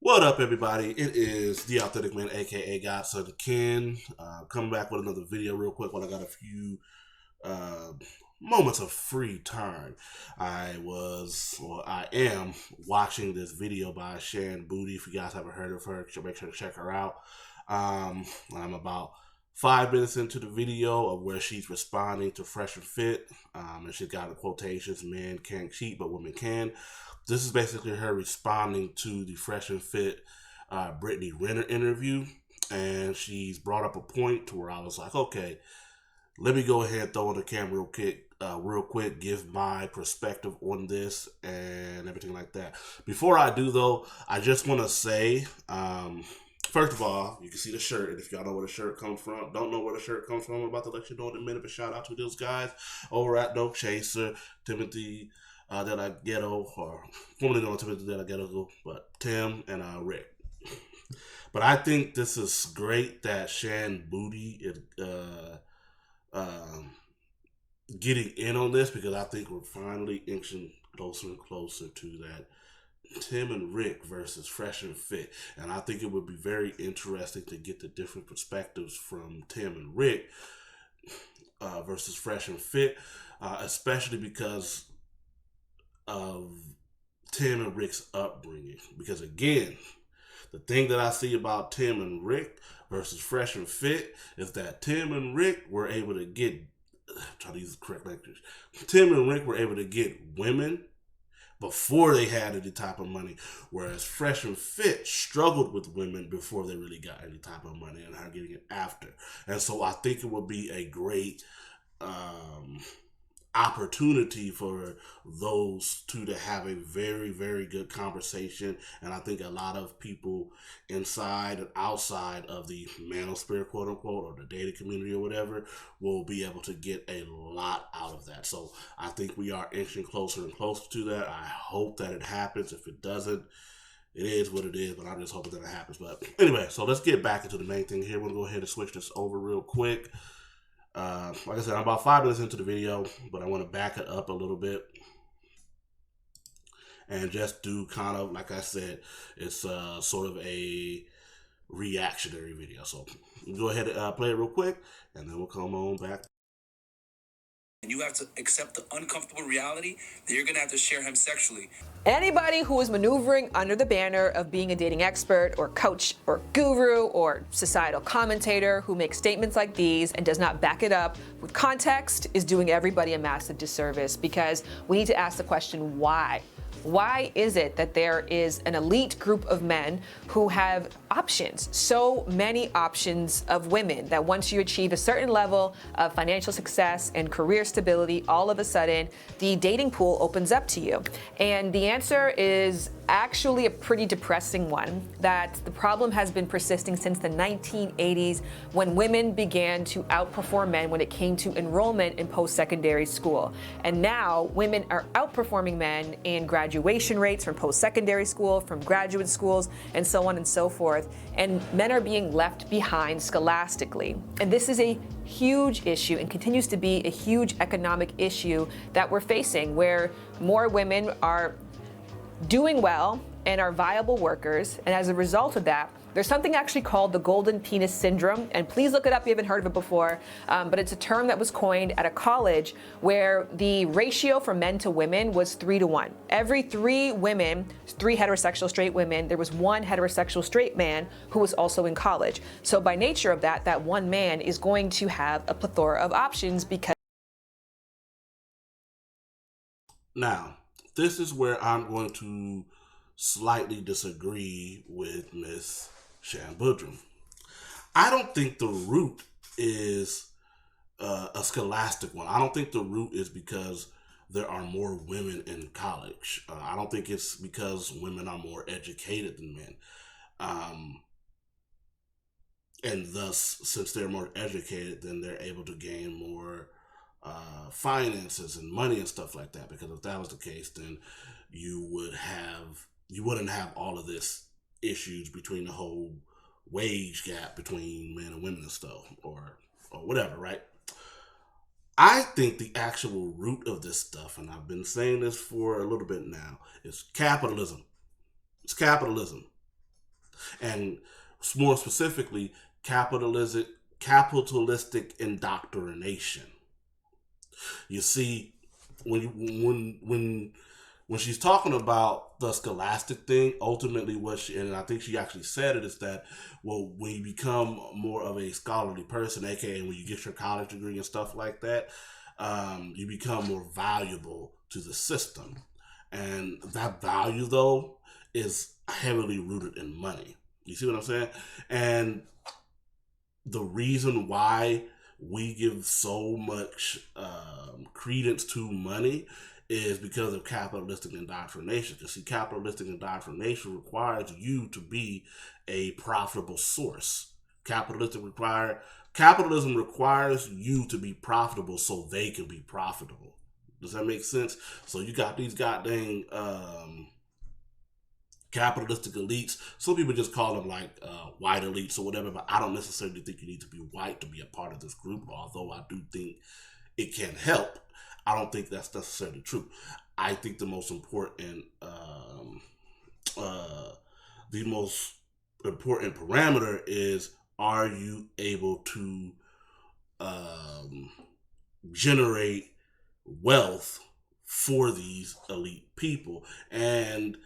What up, everybody? It is the Authentic Man, aka Godson Ken, coming back with another video real quick. While I got a few uh, moments of free time, I am watching this video by Shan Boodram. If you guys haven't heard of her, make sure to check her out. I'm about 5 minutes into the video of where she's responding to Fresh and Fit, and she's got the quotations: "Men can't cheat, but women can." This is basically her responding to the Fresh and Fit Brittany Renner interview, and she's brought up a point to where I was like, okay, let me go ahead and throw on the camera real quick, give my perspective on this and everything like that. Before I do, though, I just want to say, first of all, you can see the shirt, and if y'all know where the shirt comes from, don't know where the shirt comes from, I'm about to let you know in a minute. But shout out to those guys over at Dope Chaser, Timothy De La Ghetto, or formerly known as Timothy De La Ghetto, but Tim and Rick. But I think this is great that Shan Booty is getting in on this, because I think we're finally inching closer and closer to that Tim and Rick versus Fresh and Fit. And I think it would be very interesting to get the different perspectives from Tim and Rick versus Fresh and Fit, especially because of Tim and Rick's upbringing. Because again, the thing that I see about Tim and Rick versus Fresh and Fit is that Tim and Rick were able to get, try to use the correct language, Tim and Rick were able to get women before they had any type of money, whereas Fresh and Fit struggled with women before they really got any type of money and are getting it after. And so I think it would be a great opportunity for those two to have a very, very good conversation. And I think a lot of people inside and outside of the manosphere, quote unquote, or the dating community or whatever, will be able to get a lot out of that. So I think we are inching closer and closer to that. I hope that it happens. If it doesn't, it is what it is, but I'm just hoping that it happens. But anyway, so let's get back into the main thing here. We're going to go ahead and switch this over real quick. Like I said, I'm about 5 minutes into the video, but I want to back it up a little bit and just do kind of, like I said, it's sort of a reactionary video. So go ahead and play it real quick, and then we'll come on back. And you have to accept the uncomfortable reality that you're going to have to share him sexually. Anybody who is maneuvering under the banner of being a dating expert or coach or guru or societal commentator who makes statements like these and does not back it up with context is doing everybody a massive disservice, because we need to ask the question, why? Why is it that there is an elite group of men who have options, so many options of women, that once you achieve a certain level of financial success and career stability, all of a sudden the dating pool opens up to you? And the answer is actually a pretty depressing one, that the problem has been persisting since the 1980s, when women began to outperform men when it came to enrollment in post-secondary school. And now women are outperforming men in graduation rates from post-secondary school, from graduate schools, and so on and so forth. And men are being left behind scholastically. And this is a huge issue and continues to be a huge economic issue that we're facing, where more women are doing well and are viable workers. And as a result of that, there's something actually called the golden penis syndrome. And please look it up if you haven't heard of it before. But it's a term that was coined at a college where the ratio for men to women was 3-to-1. Every 3 women, 3 heterosexual straight women, there was 1 heterosexual straight man who was also in college. So by nature of that, that one man is going to have a plethora of options because. Now, this is where I'm going to slightly disagree with Miss Shan Boodram. I don't think the root is a scholastic one. I don't think the root is because there are more women in college. I don't think it's because women are more educated than men. And thus, since they're more educated, then they're able to gain more finances and money and stuff like that. Because if that was the case, then you wouldn't have all of this issues between the whole wage gap between men and women and stuff, or whatever, right? I think the actual root of this stuff, and I've been saying this for a little bit now, is capitalism. It's capitalism. and more specifically, capitalistic indoctrination. You see, when she's talking about the scholastic thing, ultimately what she, and I think she actually said it, is that, well, when you become more of a scholarly person, aka when you get your college degree and stuff like that, you become more valuable to the system. And that value, though, is heavily rooted in money. You see what I'm saying? And the reason why we give so much credence to money is because of capitalistic indoctrination. Because see, capitalistic indoctrination requires you to be a profitable source. Capitalism requires you to be profitable so they can be profitable. Does that make sense? So you got these goddamn capitalistic elites. Some people just call them like white elites or whatever, but I don't necessarily think you need to be white to be a part of this group, although I do think it can help. I don't think that's necessarily true. I think the most important parameter is, are you able to generate wealth for these elite people, and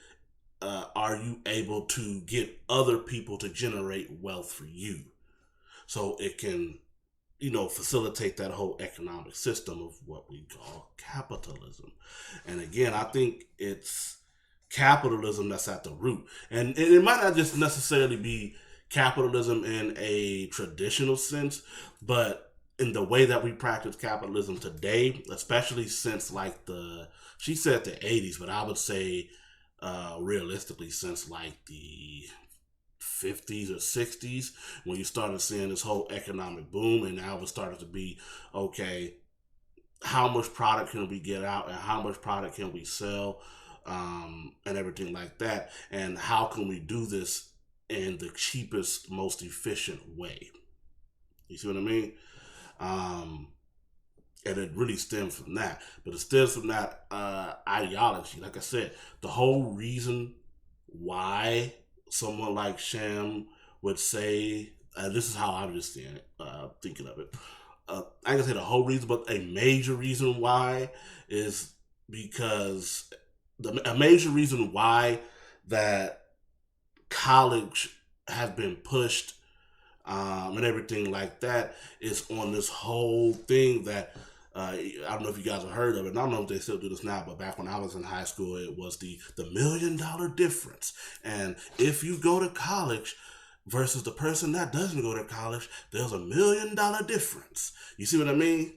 are you able to get other people to generate wealth for you, so it can, facilitate that whole economic system of what we call capitalism. And again, I think it's capitalism that's at the root. And it might not just necessarily be capitalism in a traditional sense, but in the way that we practice capitalism today, especially since she said the 80s, but I would say realistically since like the 50s or 60s, when you started seeing this whole economic boom, and now it started to be, okay, how much product can we get out and how much product can we sell, and everything like that, and how can we do this in the cheapest, most efficient way. You see what I mean? And it really stems from that. But it stems from that ideology. Like I said, the whole reason why someone like Shan would say, this is how I'm just seeing it, thinking of it. I can say the whole reason, but a major reason why is because a major reason why that college has been pushed and everything like that is on this whole thing that I don't know if you guys have heard of it. And I don't know if they still do this now, but back when I was in high school, it was the $1 million difference. And if you go to college versus the person that doesn't go to college, there's $1 million difference. You see what I mean?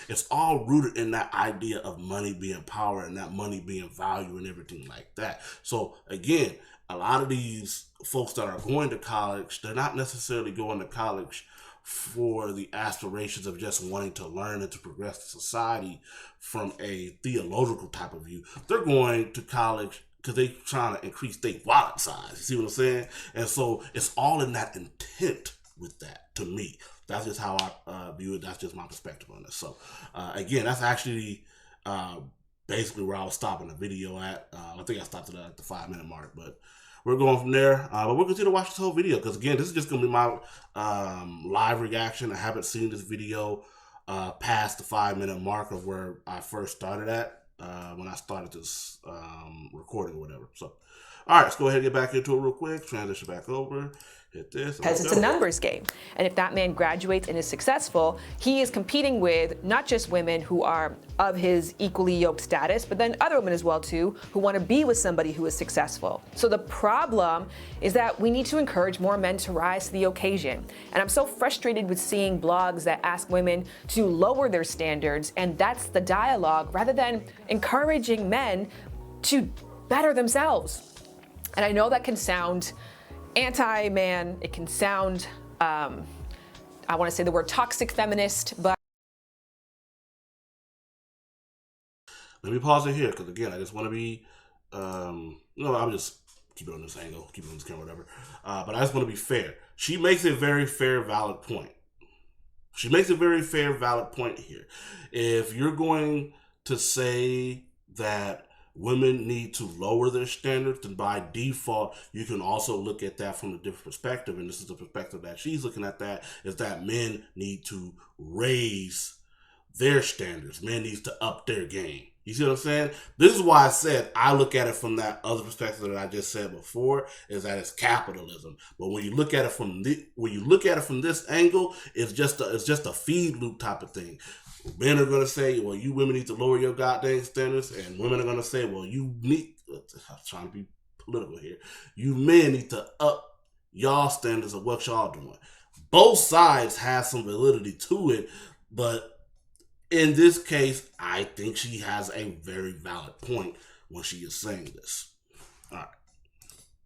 It's all rooted in that idea of money being power and that money being value and everything like that. So again, a lot of these folks that are going to college, they're not necessarily going to college for the aspirations of just wanting to learn and to progress the society from a theological type of view. They're going to college because they're trying to increase their wallet size. You see what I'm saying? And so it's all in that intent with that, to me. That's just how I view it. That's just my perspective on this. So again, that's actually basically where I was stopping the video at. I think I stopped it at the 5-minute mark, but we're going from there. But we'll continue to watch this whole video because, again, this is just going to be my live reaction. I haven't seen this video past the 5-minute mark of where I first started at when I started this recording or whatever. So, all right, let's go ahead and get back into it real quick. Transition back over. Hit this. Because it's a numbers game. And if that man graduates and is successful, he is competing with not just women who are of his equally yoked status, but then other women as well too, who want to be with somebody who is successful. So the problem is that we need to encourage more men to rise to the occasion. And I'm so frustrated with seeing blogs that ask women to lower their standards, and that's the dialogue, rather than encouraging men to better themselves. And I know that can sound anti-man, it can sound, I want to say the word toxic feminist, but... Let me pause it here, because again, I just want to be, I'll just keep it on this angle, keep it on this camera, whatever. But I just want to be fair. She makes a very fair, valid point. She makes a very fair, valid point here. If you're going to say that women need to lower their standards, then by default, you can also look at that from a different perspective. And this is the perspective that she's looking at, that is that men need to raise their standards. Men needs to up their game. You see what I'm saying? This is why I said I look at it from that other perspective that I just said before, is that it's capitalism. But when you look at it from this angle, it's just a feed loop type of thing. Men are going to say, well, you women need to lower your goddamn standards, and women are going to say, well, you need, I'm trying to be political here, you men need to up y'all standards of what y'all doing. Both sides have some validity to it, but in this case, I think she has a very valid point when she is saying this. All right.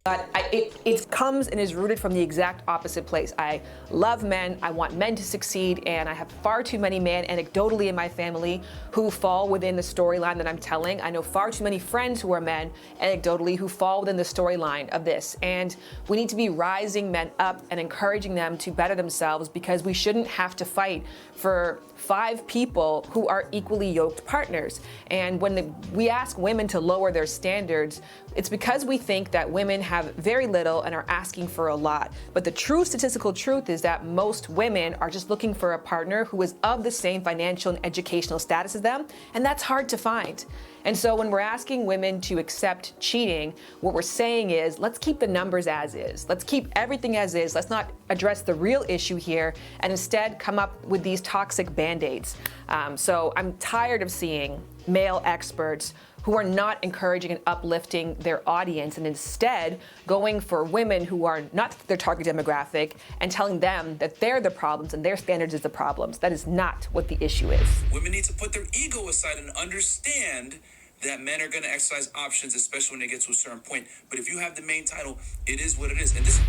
But it comes and is rooted from the exact opposite place. I love men, I want men to succeed, and I have far too many men anecdotally in my family who fall within the storyline that I'm telling. I know far too many friends who are men anecdotally who fall within the storyline of this. And we need to be rising men up and encouraging them to better themselves, because we shouldn't have to fight for 5 people who are equally yoked partners. And when we ask women to lower their standards, it's because we think that women have very little and are asking for a lot. But the true statistical truth is that most women are just looking for a partner who is of the same financial and educational status as them, and that's hard to find. And so when we're asking women to accept cheating, what we're saying is, let's keep the numbers as is. Let's keep everything as is. Let's not address the real issue here, and instead come up with these toxic band-aids. So I'm tired of seeing male experts who are not encouraging and uplifting their audience, and instead going for women who are not their target demographic and telling them that they're the problems and their standards is the problems. That is not what the issue is. Women need to put their ego aside and understand that men are going to exercise options, especially when they get to a certain point. But if you have the main title, it is what it is. And this.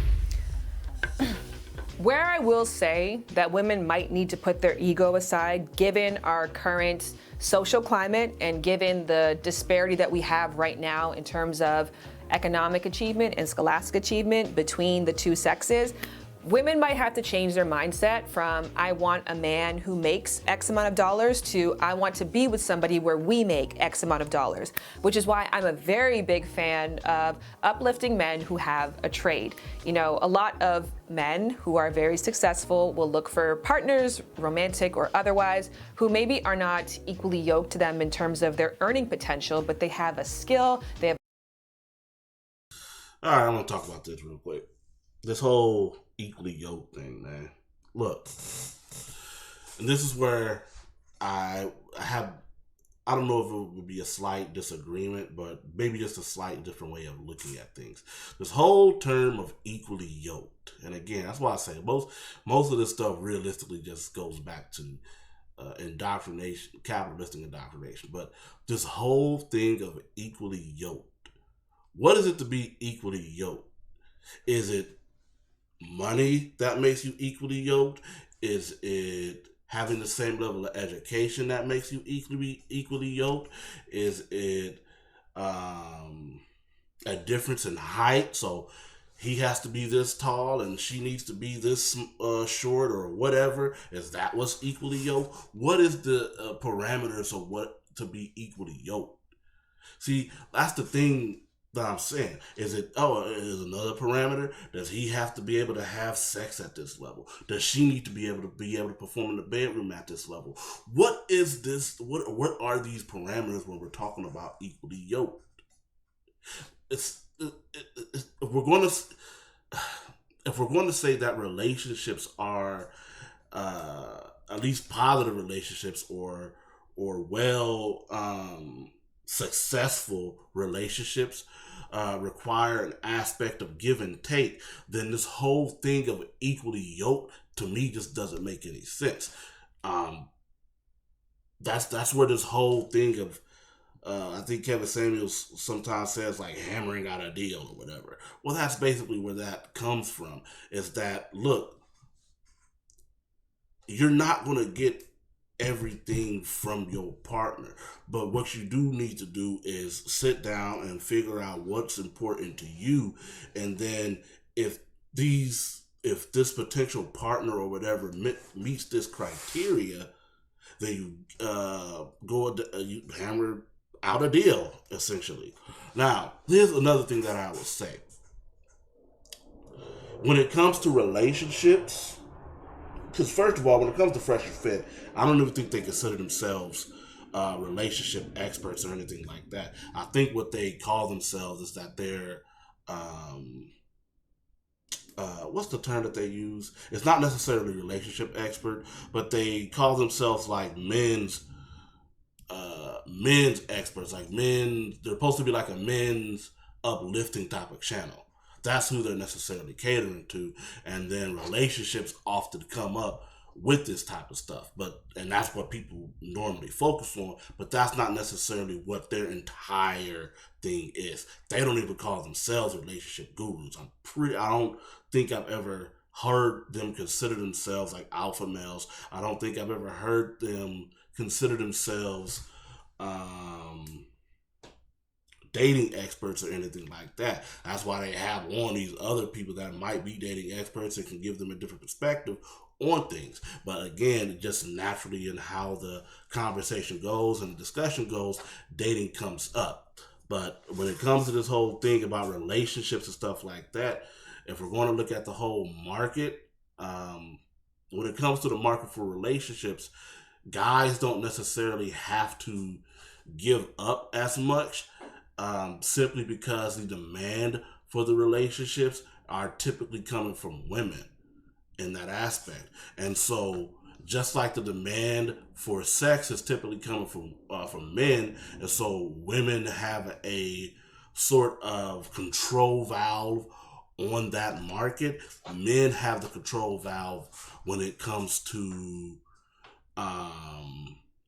Where I will say that women might need to put their ego aside, given our current social climate and given the disparity that we have right now in terms of economic achievement and scholastic achievement between the two sexes, women might have to change their mindset from I want a man who makes X amount of dollars to I want to be with somebody where we make X amount of dollars, which is why I'm a very big fan of uplifting men who have a trade. You know, a lot of men who are very successful will look for partners, romantic or otherwise, who maybe are not equally yoked to them in terms of their earning potential, but they have a skill, they have. All right, I'm going to talk about this real quick. This whole equally yoked thing, man. Look, and this is where I don't know if it would be a slight disagreement, but maybe just a slight different way of looking at things. This whole term of equally yoked, and again, that's why I say most of this stuff realistically just goes back to indoctrination, capitalistic indoctrination. But this whole thing of equally yoked, what is it to be equally yoked? Is it money that makes you equally yoked? Is it having the same level of education that makes you equally yoked? Is it a difference in height? So he has to be this tall and she needs to be this short or whatever. Is that what's equally yoked? What is the parameters of what to be equally yoked? See, that's the thing that I'm saying. Is another parameter? Does he have to be able to have sex at this level? Does she need to be able to perform in the bedroom at this level? What is this? What are these parameters when we're talking about equally yoked? If we're going to say that relationships are at least positive relationships or successful relationships require an aspect of give and take, then this whole thing of equally yoked to me just doesn't make any sense. That's where this whole thing of I think Kevin Samuels sometimes says like hammering out a deal or whatever. Well, that's basically where that comes from. Is that, look, you're not going to get everything from your partner, but what you do need to do is sit down and figure out what's important to you, and then if this potential partner or whatever meets this criteria, then you you hammer out a deal, essentially. Now, here's another thing that I will say. When it comes to relationships, because first of all, when it comes to Fresh and Fit, I don't even think they consider themselves relationship experts or anything like that. I think what they call themselves is that they're what's the term that they use? It's not necessarily relationship expert, but they call themselves like men's experts, like men. They're supposed to be like a men's uplifting type of channel. That's who they're necessarily catering to, and then relationships often come up with this type of stuff. And that's what people normally focus on. But that's not necessarily what their entire thing is. They don't even call themselves relationship gurus. I don't think I've ever heard them consider themselves like alpha males. I don't think I've ever heard them consider themselves dating experts or anything like that. That's why they have on these other people that might be dating experts and can give them a different perspective on things. But again, just naturally in how the conversation goes and the discussion goes, dating comes up. But when it comes to this whole thing about relationships and stuff like that, if we're going to look at the whole market, when it comes to the market for relationships, guys don't necessarily have to give up as much, simply because the demand for the relationships are typically coming from women in that aspect. And so just like the demand for sex is typically coming from men, and so women have a sort of control valve on that market. Men have the control valve when it comes to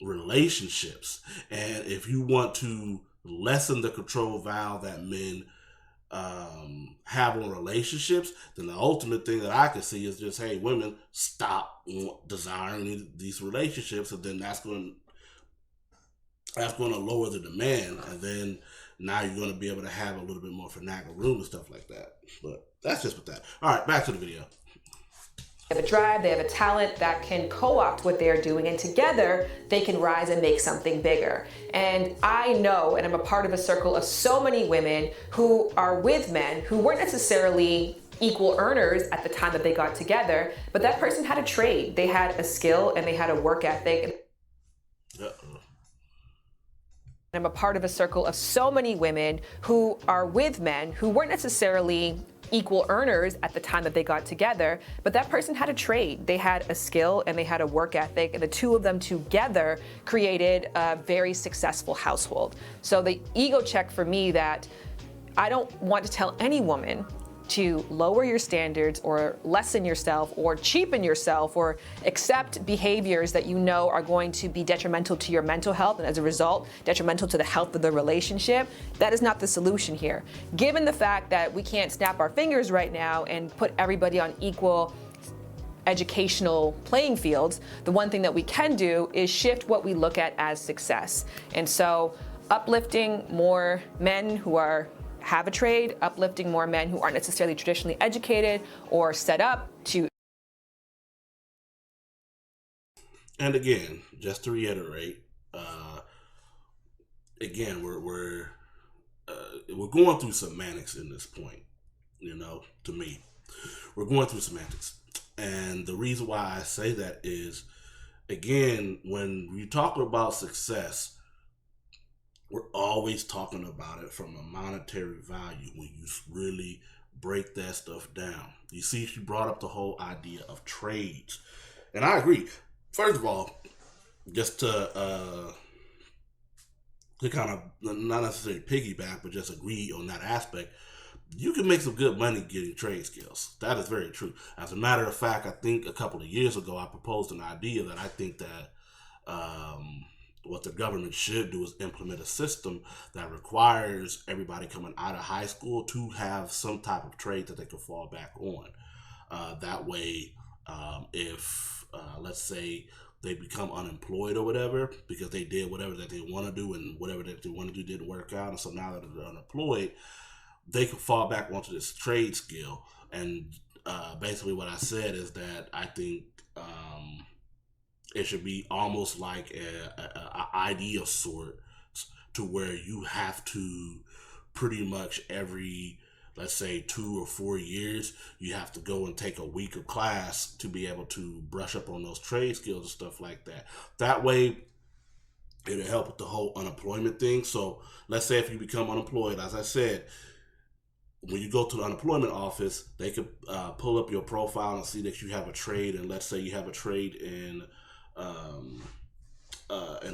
relationships. And if you want to lessen the control valve that men have on relationships, then the ultimate thing that I can see is just, hey, women, stop desiring these relationships, and then that's going to lower the demand, and then now you're going to be able to have a little bit more finagle room and stuff like that. But that's just with that. All right, back to the video. They have a drive, they have a talent that can co-opt what they're doing, and together they can rise and make something bigger. And I know, and I'm a part of a circle of so many women who are with men who weren't necessarily equal earners at the time that they got together, but that person had a trade. They had a skill and they had a work ethic. I'm a part of a circle of so many women who are with men who weren't necessarily equal earners at the time that they got together, but that person had a trade. They had a skill and they had a work ethic, and the two of them together created a very successful household. So the ego check for me, that I don't want to tell any woman to lower your standards or lessen yourself or cheapen yourself or accept behaviors that you know are going to be detrimental to your mental health, and as a result, detrimental to the health of the relationship. That is not the solution here. Given the fact that we can't snap our fingers right now and put everybody on equal educational playing fields, the one thing that we can do is shift what we look at as success. And so uplifting more men who have a trade, uplifting more men who aren't necessarily traditionally educated or set up to. And again, just to reiterate, again, we're going through semantics in this point. To me, we're going through semantics, and the reason why I say that is, again, when you talk about success, we're always talking about it from a monetary value when you really break that stuff down. You see, she brought up the whole idea of trades. And I agree. First of all, just to kind of not necessarily piggyback, but just agree on that aspect, you can make some good money getting trade skills. That is very true. As a matter of fact, I think a couple of years ago, I proposed an idea that I think that what the government should do is implement a system that requires everybody coming out of high school to have some type of trade that they can fall back on. That way, if let's say they become unemployed or whatever because they did whatever that they want to do and whatever that they want to do didn't work out, and so now that they're unemployed, they can fall back onto this trade skill. And basically what I said is that I think it should be almost like a ID of sorts to where you have to pretty much every, let's say, 2 or 4 years, you have to go and take a week of class to be able to brush up on those trade skills and stuff like that. That way, it'll help with the whole unemployment thing. So let's say if you become unemployed, as I said, when you go to the unemployment office, they could pull up your profile and see that you have a trade. And let's say you have a trade in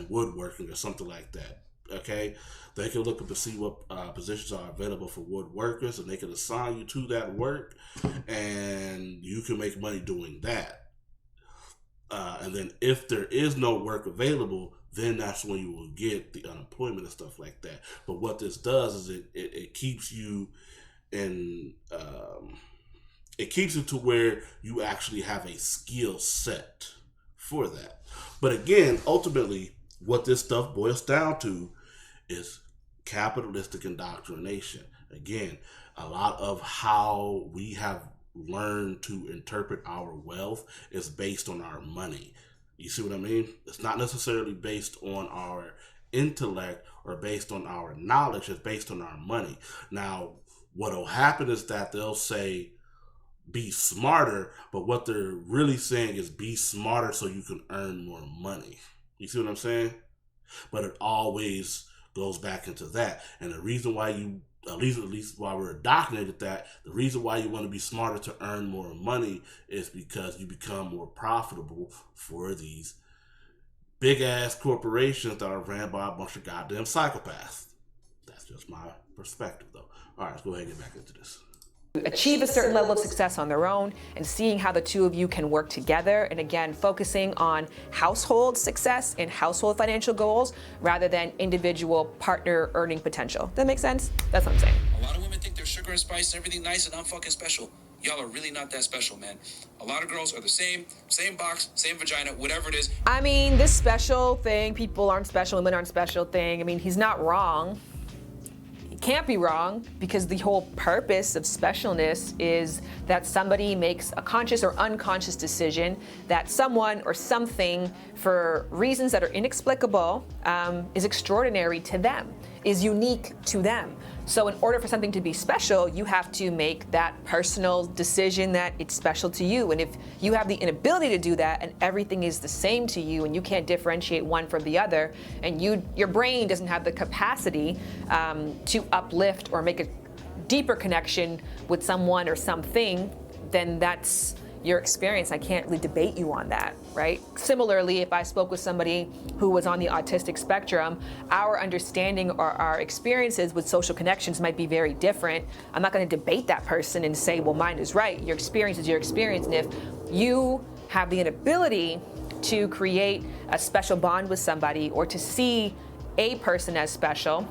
woodworking or something like that. Okay, they can look up to see what positions are available for woodworkers, and they can assign you to that work, and you can make money doing that. And then if there is no work available, then that's when you will get the unemployment and stuff like that. But what this does is it keeps you in, it keeps it to where you actually have a skill set for that. But again, ultimately, what this stuff boils down to is capitalistic indoctrination. Again, a lot of how we have learned to interpret our wealth is based on our money. You see what I mean? It's not necessarily based on our intellect or based on our knowledge. It's based on our money. Now, what will happen is that they'll say, be smarter, but what they're really saying is be smarter so you can earn more money. You see what I'm saying? But it always goes back into that. And the reason why you, at least while we're indoctrinated that, the reason why you want to be smarter to earn more money is because you become more profitable for these big ass corporations that are ran by a bunch of goddamn psychopaths. That's just my perspective, though. All right, let's go ahead and get back into this. Achieve a certain level of success on their own, and seeing how the two of you can work together, and again focusing on household success and household financial goals rather than individual partner earning potential. That makes sense? That's what I'm saying. A lot of women think they're sugar and spice and everything nice, and I'm fucking special. Y'all are really not that special, man. A lot of girls are the same box, same vagina, whatever it is. I mean, this special thing, people aren't special, women aren't special thing, I mean, he's not wrong. Can't be wrong, because the whole purpose of specialness is that somebody makes a conscious or unconscious decision that someone or something, for reasons that are inexplicable, is extraordinary to them, is unique to them. So in order for something to be special, you have to make that personal decision that it's special to you. And if you have the inability to do that, and everything is the same to you, and you can't differentiate one from the other, and your brain doesn't have the capacity to uplift or make a deeper connection with someone or something, then that's your experience. I can't really debate you on that, right? Similarly, if I spoke with somebody who was on the autistic spectrum, our understanding or our experiences with social connections might be very different. I'm not going to debate that person and say, well, mine is right. Your experience is your experience. And if you have the inability to create a special bond with somebody or to see a person as special,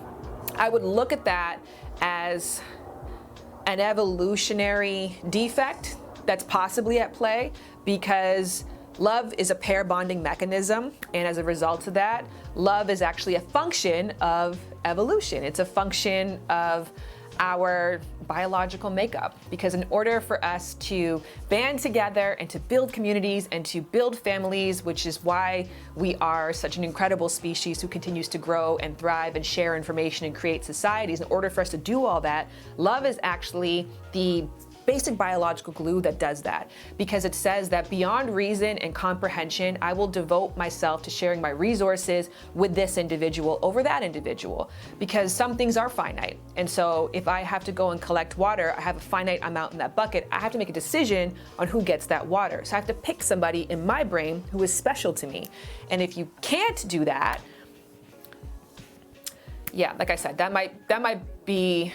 I would look at that as an evolutionary defect that's possibly at play, because love is a pair bonding mechanism, and as a result of that, love is actually a function of evolution. It's a function of our biological makeup, because in order for us to band together and to build communities and to build families, which is why we are such an incredible species who continues to grow and thrive and share information and create societies, in order for us to do all that, love is actually the basic biological glue that does that, because it says that beyond reason and comprehension, I will devote myself to sharing my resources with this individual over that individual, because some things are finite. And so if I have to go and collect water, I have a finite amount in that bucket, I have to make a decision on who gets that water. So I have to pick somebody in my brain who is special to me. And if you can't do that, yeah, like I said, that might be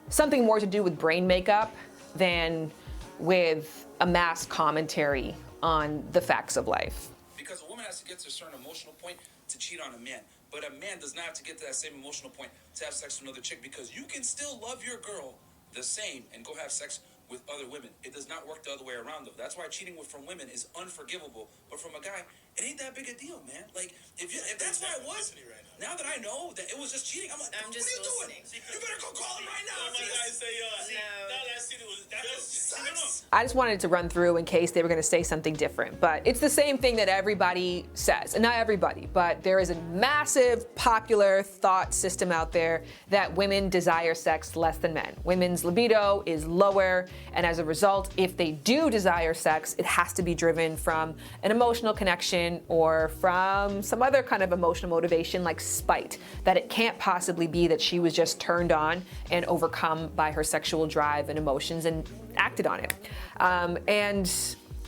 something more to do with brain makeup than with a mass commentary on the facts of life. Because a woman has to get to a certain emotional point to cheat on a man. But a man does not have to get to that same emotional point to have sex with another chick, because you can still love your girl the same and go have sex with other women. It does not work the other way around, though. That's why cheating from women is unforgivable. But from a guy, it ain't that big a deal, man. Like, if that's why it was, now that I know that it was just cheating, I'm like, what are you doing? You better go call him right now. My guy say, now that I see it was, that was, I just wanted to run through in case they were going to say something different. But it's the same thing that everybody says. And not everybody, but there is a massive popular thought system out there that women desire sex less than men. Women's libido is lower. And as a result, if they do desire sex, it has to be driven from an emotional connection or from some other kind of emotional motivation like spite. That it can't possibly be that she was just turned on and overcome by her sexual drive and emotions and acted on it. And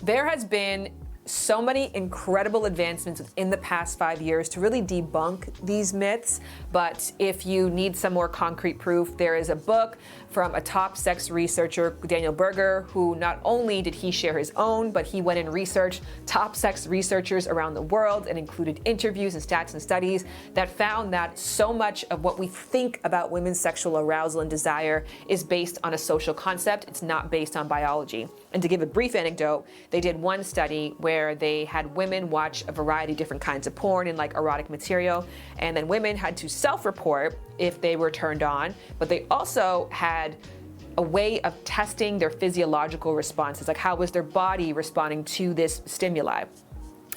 there has been so many incredible advancements in the past 5 years to really debunk these myths. But if you need some more concrete proof, there is a book from a top sex researcher, Daniel Berger, who not only did he share his own, but he went and researched top sex researchers around the world and included interviews and stats and studies that found that so much of what we think about women's sexual arousal and desire is based on a social concept. It's not based on biology. And to give a brief anecdote, they did one study where they had women watch a variety of different kinds of porn and like erotic material, and then women had to self-report if they were turned on, but they also had a way of testing their physiological responses, like how was their body responding to this stimuli.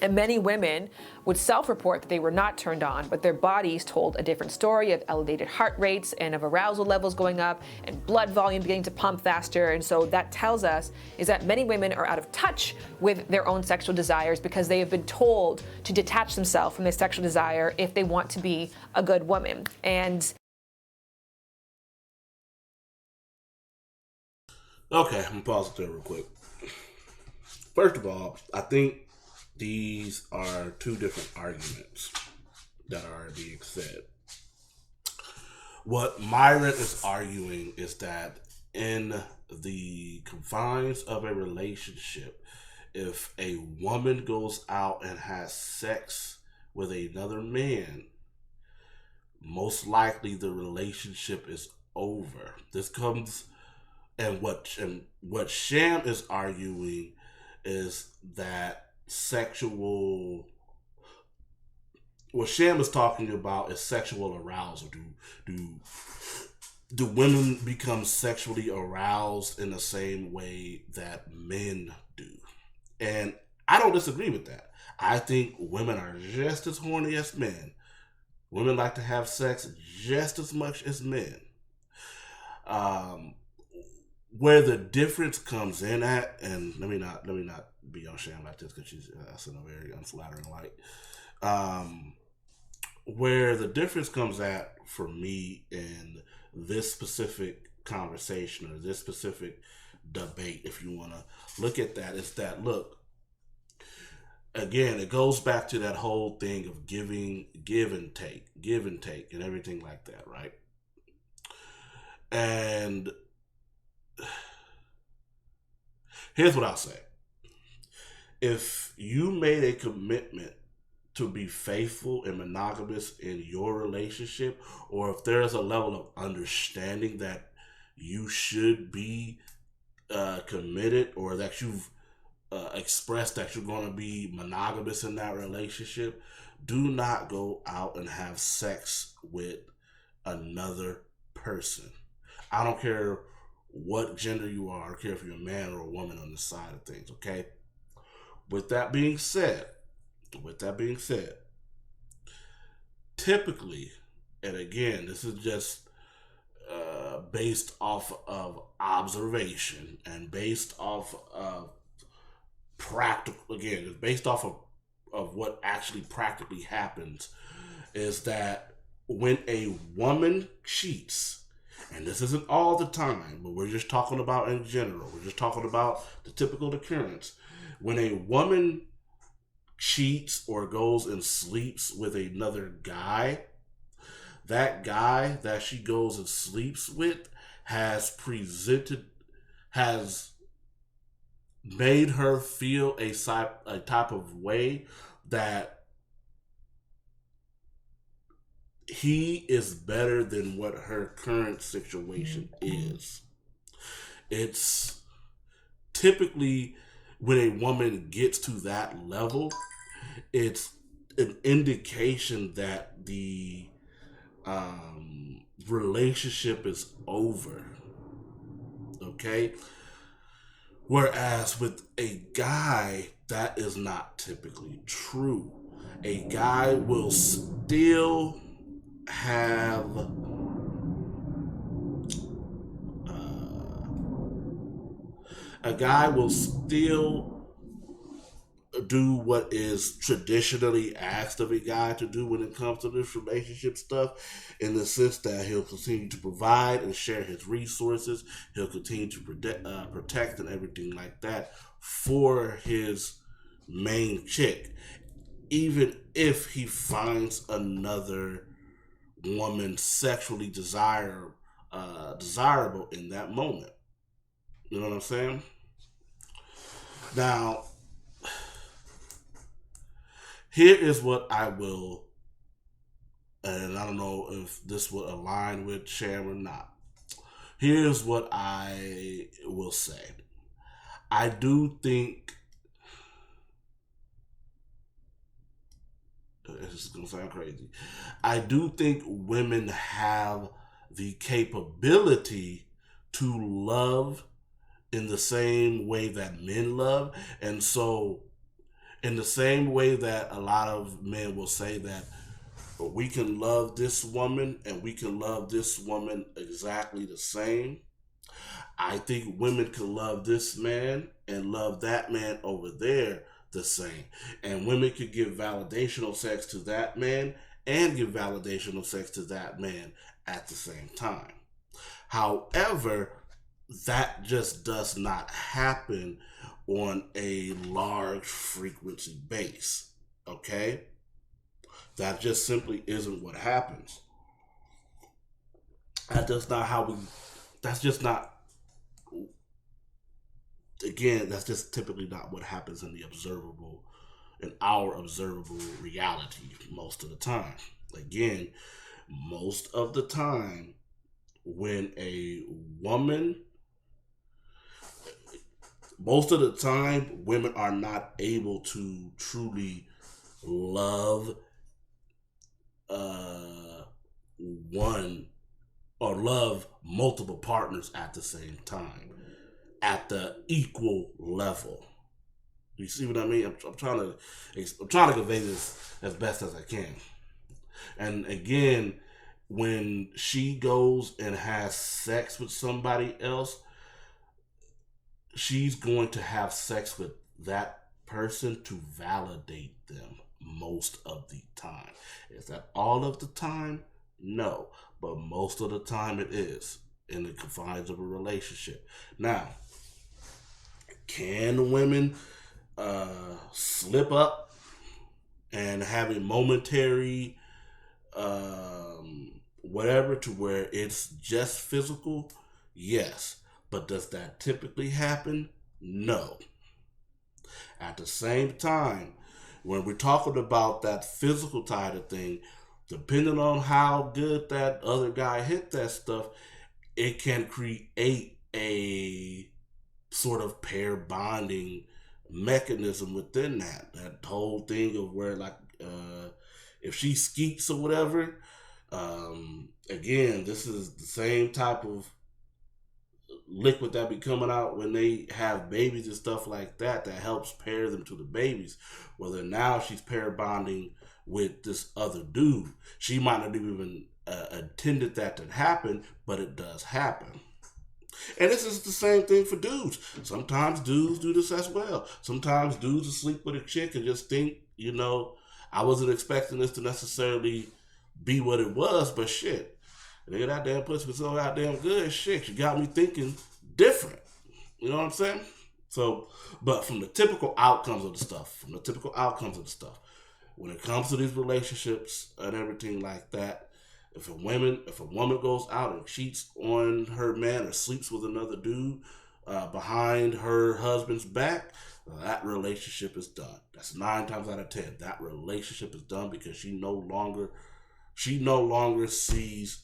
And many women would self-report that they were not turned on, but their bodies told a different story of elevated heart rates and of arousal levels going up and blood volume beginning to pump faster. And so that tells us is that many women are out of touch with their own sexual desires because they have been told to detach themselves from their sexual desire if they want to be a good woman. And okay, I'm gonna pause it there real quick. First of all, I think these are two different arguments that are being said. What Myron is arguing is that in the confines of a relationship, if a woman goes out and has sex with another man, most likely the relationship is over. This comes, and what Sham is arguing is that what Sham is talking about is sexual arousal. Do women become sexually aroused in the same way that men do? And I don't disagree with that. I think women are just as horny as men. Women like to have sex just as much as men. Where the difference comes in at, and let me not be on Sham like this because she's in a very unflattering light. Where the difference comes at for me in this specific conversation or this specific debate, if you want to look at that, is that, look, again, it goes back to that whole thing of give and take, and everything like that, right? And here's what I'll say. If you made a commitment to be faithful and monogamous in your relationship, or if there's a level of understanding that you should be committed, or that you've expressed that you're going to be monogamous in that relationship, do not go out and have sex with another person. I don't care what gender you are. I don't care if you're a man or a woman on this side of things, okay? With that being said, typically, and again, this is just based off of observation and based off of practical, again, it's based off of what actually practically happens, is that when a woman cheats, and this isn't all the time, but we're just talking about in general, we're just talking about the typical occurrence. When a woman cheats or goes and sleeps with another guy, that guy that she goes and sleeps with has made her feel a type of way that he is better than what her current situation is. It's typically, when a woman gets to that level, it's an indication that the relationship is over. Okay? Whereas with a guy, that is not typically true. A guy will still have a guy will still do what is traditionally asked of a guy to do when it comes to this relationship stuff, in the sense that he'll continue to provide and share his resources. He'll continue to protect and everything like that for his main chick, even if he finds another woman sexually desirable in that moment. You know what I'm saying? Now, here is what I will, and I don't know if this will align with Shan or not. Here's what I will say. I do think, this is going to sound crazy, I do think women have the capability to love in the same way that men love. And so, in the same way that a lot of men will say that we can love this woman and we can love this woman exactly the same, I think women can love this man and love that man over there the same. And women could give validational sex to that man and give validational sex to that man at the same time. However, that just does not happen on a large frequency base. Okay? That just simply isn't what happens. That's just not, again, that's just typically not what happens in our observable reality most of the time. Again, most of the time, when a woman, most of the time, women are not able to truly love one or love multiple partners at the same time at the equal level. You see what I mean? I'm trying to convey this as best as I can. And again, when she goes and has sex with somebody else, she's going to have sex with that person to validate them most of the time. Is that all of the time? No. But most of the time it is in the confines of a relationship. Now, can women slip up and have a momentary whatever to where it's just physical? Yes. But does that typically happen? No. At the same time, when we're talking about that physical side of thing, depending on how good that other guy hit that stuff, it can create a sort of pair bonding mechanism within that. That whole thing of where, like, if she skeets or whatever, again, this is the same type of liquid that be coming out when they have babies and stuff like that helps pair them to the babies. Whether now she's pair bonding with this other dude, she might not even intended that to happen, but it does happen. And this is the same thing for dudes. Sometimes dudes do this as well. Sometimes dudes will sleep with a chick and just think, I wasn't expecting this to necessarily be what it was, but shit, nigga, that damn pussy was so goddamn good. Shit, you got me thinking different. You know what I'm saying? So, but from the typical outcomes of the stuff, when it comes to these relationships and everything like that, if a woman goes out and cheats on her man or sleeps with another dude behind her husband's back, that relationship is done. That's 9 times out of 10. That relationship is done because she no longer sees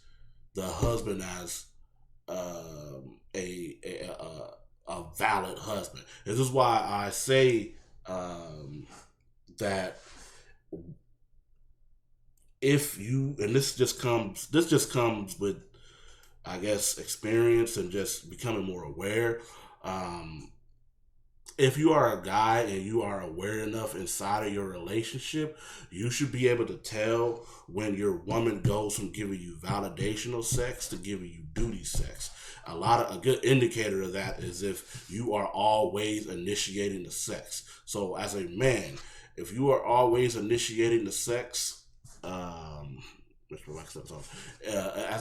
the husband as a valid husband. This is why I say that if you, and this just comes with, I guess, experience and just becoming more aware. if you are a guy and you are aware enough inside of your relationship, you should be able to tell when your woman goes from giving you validational sex to giving you duty sex. A good indicator of that is if you are always initiating the sex. So as a man, if you are always initiating the sex, as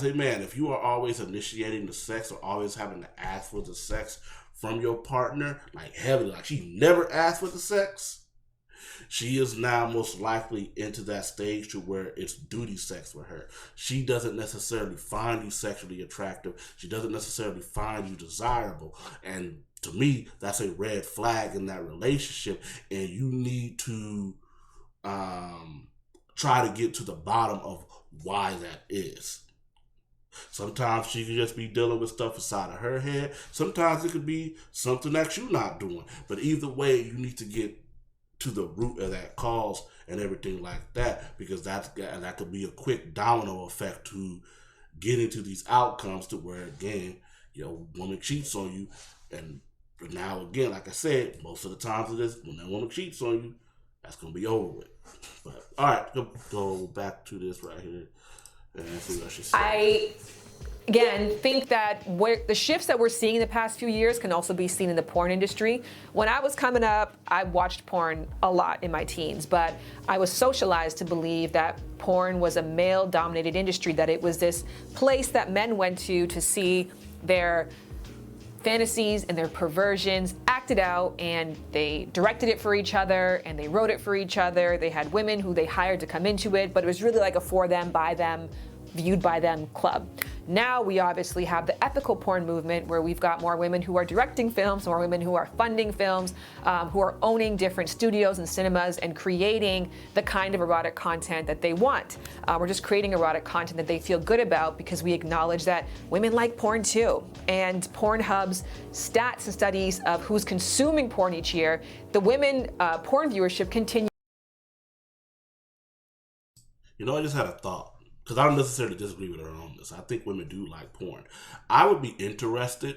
a man, if you are always initiating the sex or always having to ask for the sex from your partner, like heavily, like she never asked for the sex, she is now most likely into that stage to where it's duty sex for her. She doesn't necessarily find you sexually attractive. She doesn't necessarily find you desirable. And to me, that's a red flag in that relationship. And you need to try to get to the bottom of why that is. Sometimes she could just be dealing with stuff inside of her head. Sometimes it could be something that you're not doing. But either way, you need to get to the root of that cause and everything like that, because that could be a quick domino effect to getting to these outcomes to where, again, your woman cheats on you. And now, again, like I said, most of the times it is when that woman cheats on you, that's going to be over with. But, all right, go back to this right here and see what she said. I, again, think that the shifts that we're seeing in the past few years can also be seen in the porn industry. When I was coming up, I watched porn a lot in my teens, but I was socialized to believe that porn was a male-dominated industry, that it was this place that men went to see their fantasies and their perversions acted out, and they directed it for each other and they wrote it for each other. They had women who they hired to come into it, but it was really like a for them, by them, viewed by them club. Now we obviously have the ethical porn movement, where we've got more women who are directing films, more women who are funding films, who are owning different studios and cinemas and creating the kind of erotic content that they want. We're just creating erotic content that they feel good about, because we acknowledge that women like porn too. And Pornhub's stats and studies of who's consuming porn each year, the women porn viewership continues. You know, I just had a thought, because I don't necessarily disagree with her on this. I think women do like porn. I would be interested,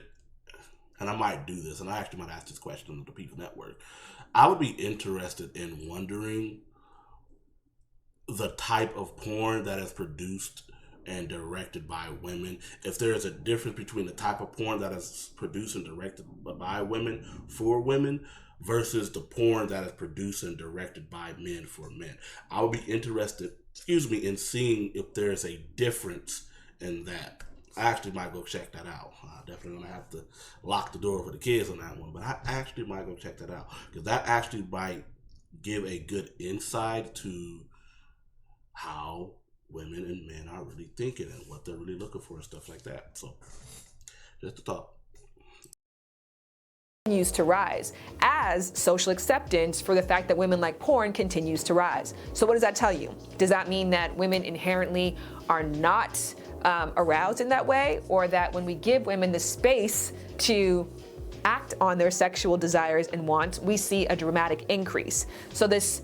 and I might do this, and I actually might ask this question on the People Network. I would be interested in wondering the type of porn that is produced and directed by women. If there is a difference between the type of porn that is produced and directed by women for women versus the porn that is produced and directed by men for men. I would be interested, in seeing if there's a difference in that. I actually might go check that out. I definitely gonna have to lock the door for the kids on that one, but I actually might go check that out, because that actually might give a good insight to how women and men are really thinking and what they're really looking for and stuff like that. So, just a thought. Continues to rise as social acceptance for the fact that women like porn continues to rise. So what does that tell you? Does that mean that women inherently are not aroused in that way, or that when we give women the space to act on their sexual desires and wants, we see a dramatic increase? So this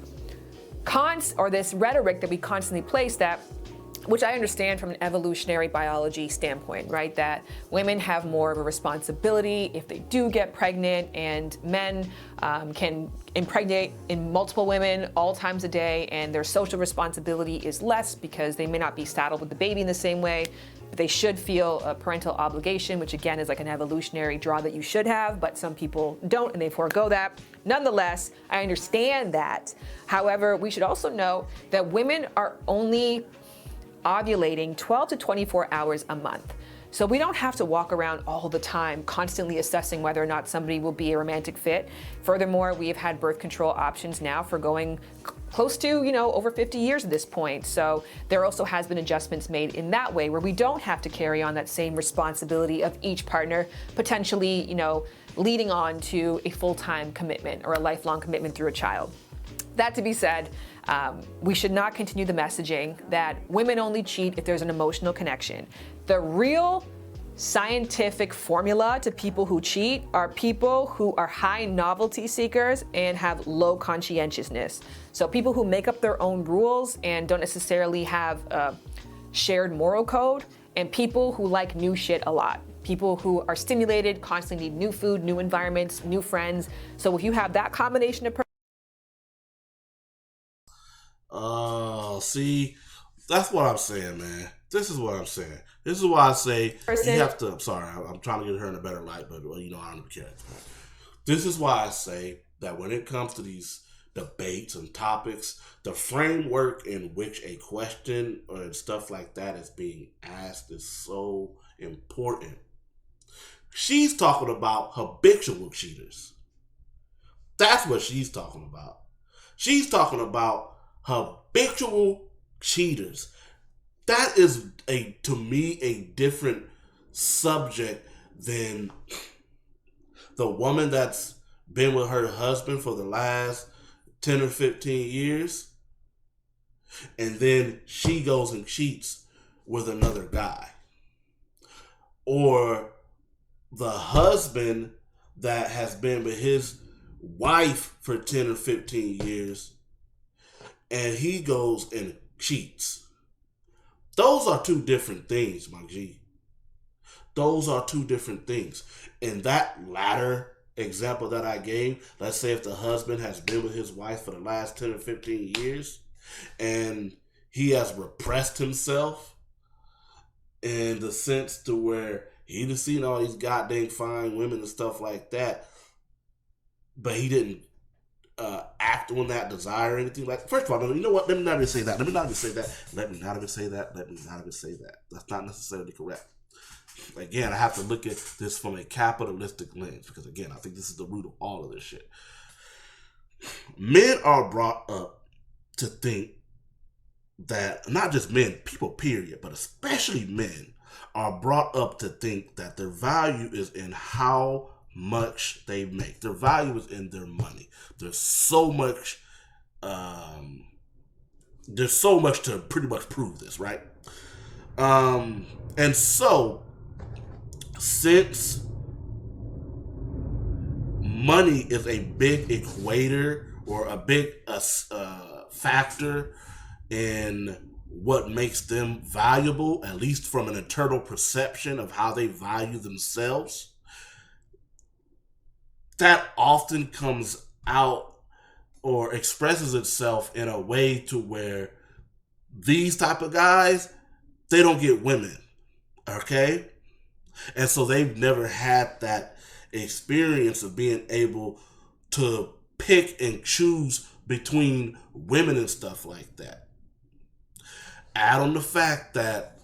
rhetoric that we constantly place, that, which I understand from an evolutionary biology standpoint, right? That women have more of a responsibility if they do get pregnant, and men can impregnate in multiple women all times a day, and their social responsibility is less because they may not be saddled with the baby in the same way. But they should feel a parental obligation, which again is like an evolutionary draw that you should have, but some people don't and they forego that. Nonetheless, I understand that. However, we should also know that women are only ovulating 12 to 24 hours a month. So we don't have to walk around all the time constantly assessing whether or not somebody will be a romantic fit. Furthermore, we have had birth control options now for going close to, over 50 years at this point. So there also has been adjustments made in that way, where we don't have to carry on that same responsibility of each partner potentially, leading on to a full-time commitment or a lifelong commitment through a child. That to be said, we should not continue the messaging that women only cheat if there's an emotional connection. The real scientific formula to people who cheat are people who are high novelty seekers and have low conscientiousness. So people who make up their own rules and don't necessarily have a shared moral code, and people who like new shit a lot. People who are stimulated constantly need new food, new environments, new friends. So if you have that combination of see, that's what I'm saying, man. This is what I'm saying. This is why I say you have to. I'm sorry, I'm trying to get her in a better light, but you know I don't care. This is why I say that when it comes to these debates and topics, the framework in which a question or stuff like that is being asked is so important. She's talking about habitual cheaters. That's what she's talking about. She's talking about habitual cheaters. That is to me a different subject than the woman that's been with her husband for the last 10 or 15 years, and then she goes and cheats with another guy. Or the husband that has been with his wife for 10 or 15 years, and he goes and cheats. Those are two different things, my G. Those are two different things. In that latter example that I gave, let's say if the husband has been with his wife for the last 10 or 15 years and he has repressed himself in the sense to where he just seen all these goddamn fine women and stuff like that, but he didn't act on that desire or anything like. First of all, you know what? Let me not even say that. Let me not even say that. Let me not even say that. Let me not even say that. That's not necessarily correct. Again, I have to look at this from a capitalistic lens because, again, I think this is the root of all of this shit. Men are brought up to think that, not just men, people period, but especially men are brought up to think that their value is in how much they make. Their value is in their money. There's so much to pretty much prove this, right? And so, since money is a big equator or a big factor in what makes them valuable, at least from an internal perception of how they value themselves, that often comes out or expresses itself in a way to where these type of guys, they don't get women, okay? And so they've never had that experience of being able to pick and choose between women and stuff like that. Add on the fact that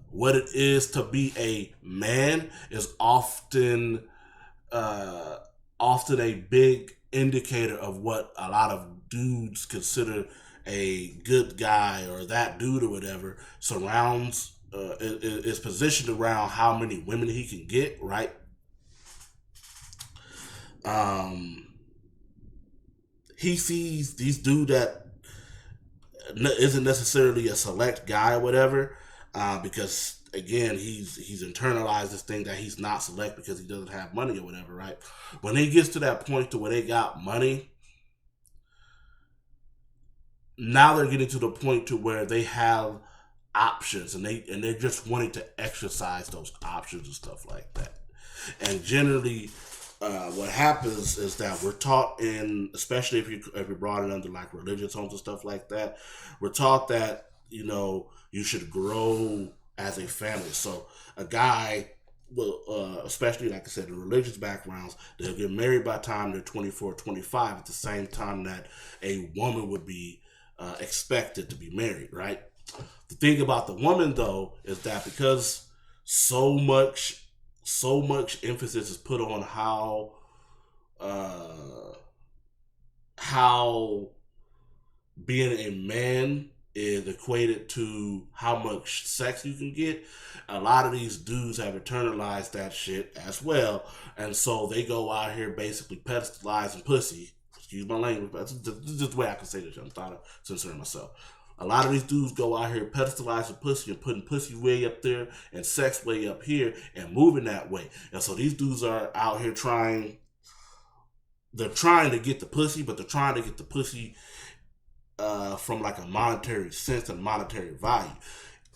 what it is to be a man is often a big indicator of what a lot of dudes consider a good guy, or that dude or whatever surrounds is positioned around how many women he can get, right? He sees these dude that isn't necessarily a select guy or whatever, because again he's internalized this thing that he's not select because he doesn't have money or whatever, right? When he gets to that point to where they got money, now they're getting to the point to where they have options, and they're just wanting to exercise those options and stuff like that. And generally, what happens is that we're taught especially if you're brought in under like religious homes and stuff like that, we're taught that you should grow as a family. So a guy will, especially like I said, the religious backgrounds, they'll get married by the time they're 24, 25, at the same time that a woman would be expected to be married, right? The thing about the woman though is that because so much emphasis is put on how being a man is equated to how much sex you can get, a lot of these dudes have internalized that shit as well, and so they go out here basically pedestalizing pussy. Excuse my language, but this is just the way I can say this. I'm trying to censor myself. A lot of these dudes go out here pedestalizing pussy and putting pussy way up there and sex way up here and moving that way. And so these dudes are out here trying to get the pussy, but they're trying to get the pussy from like a monetary sense and monetary value.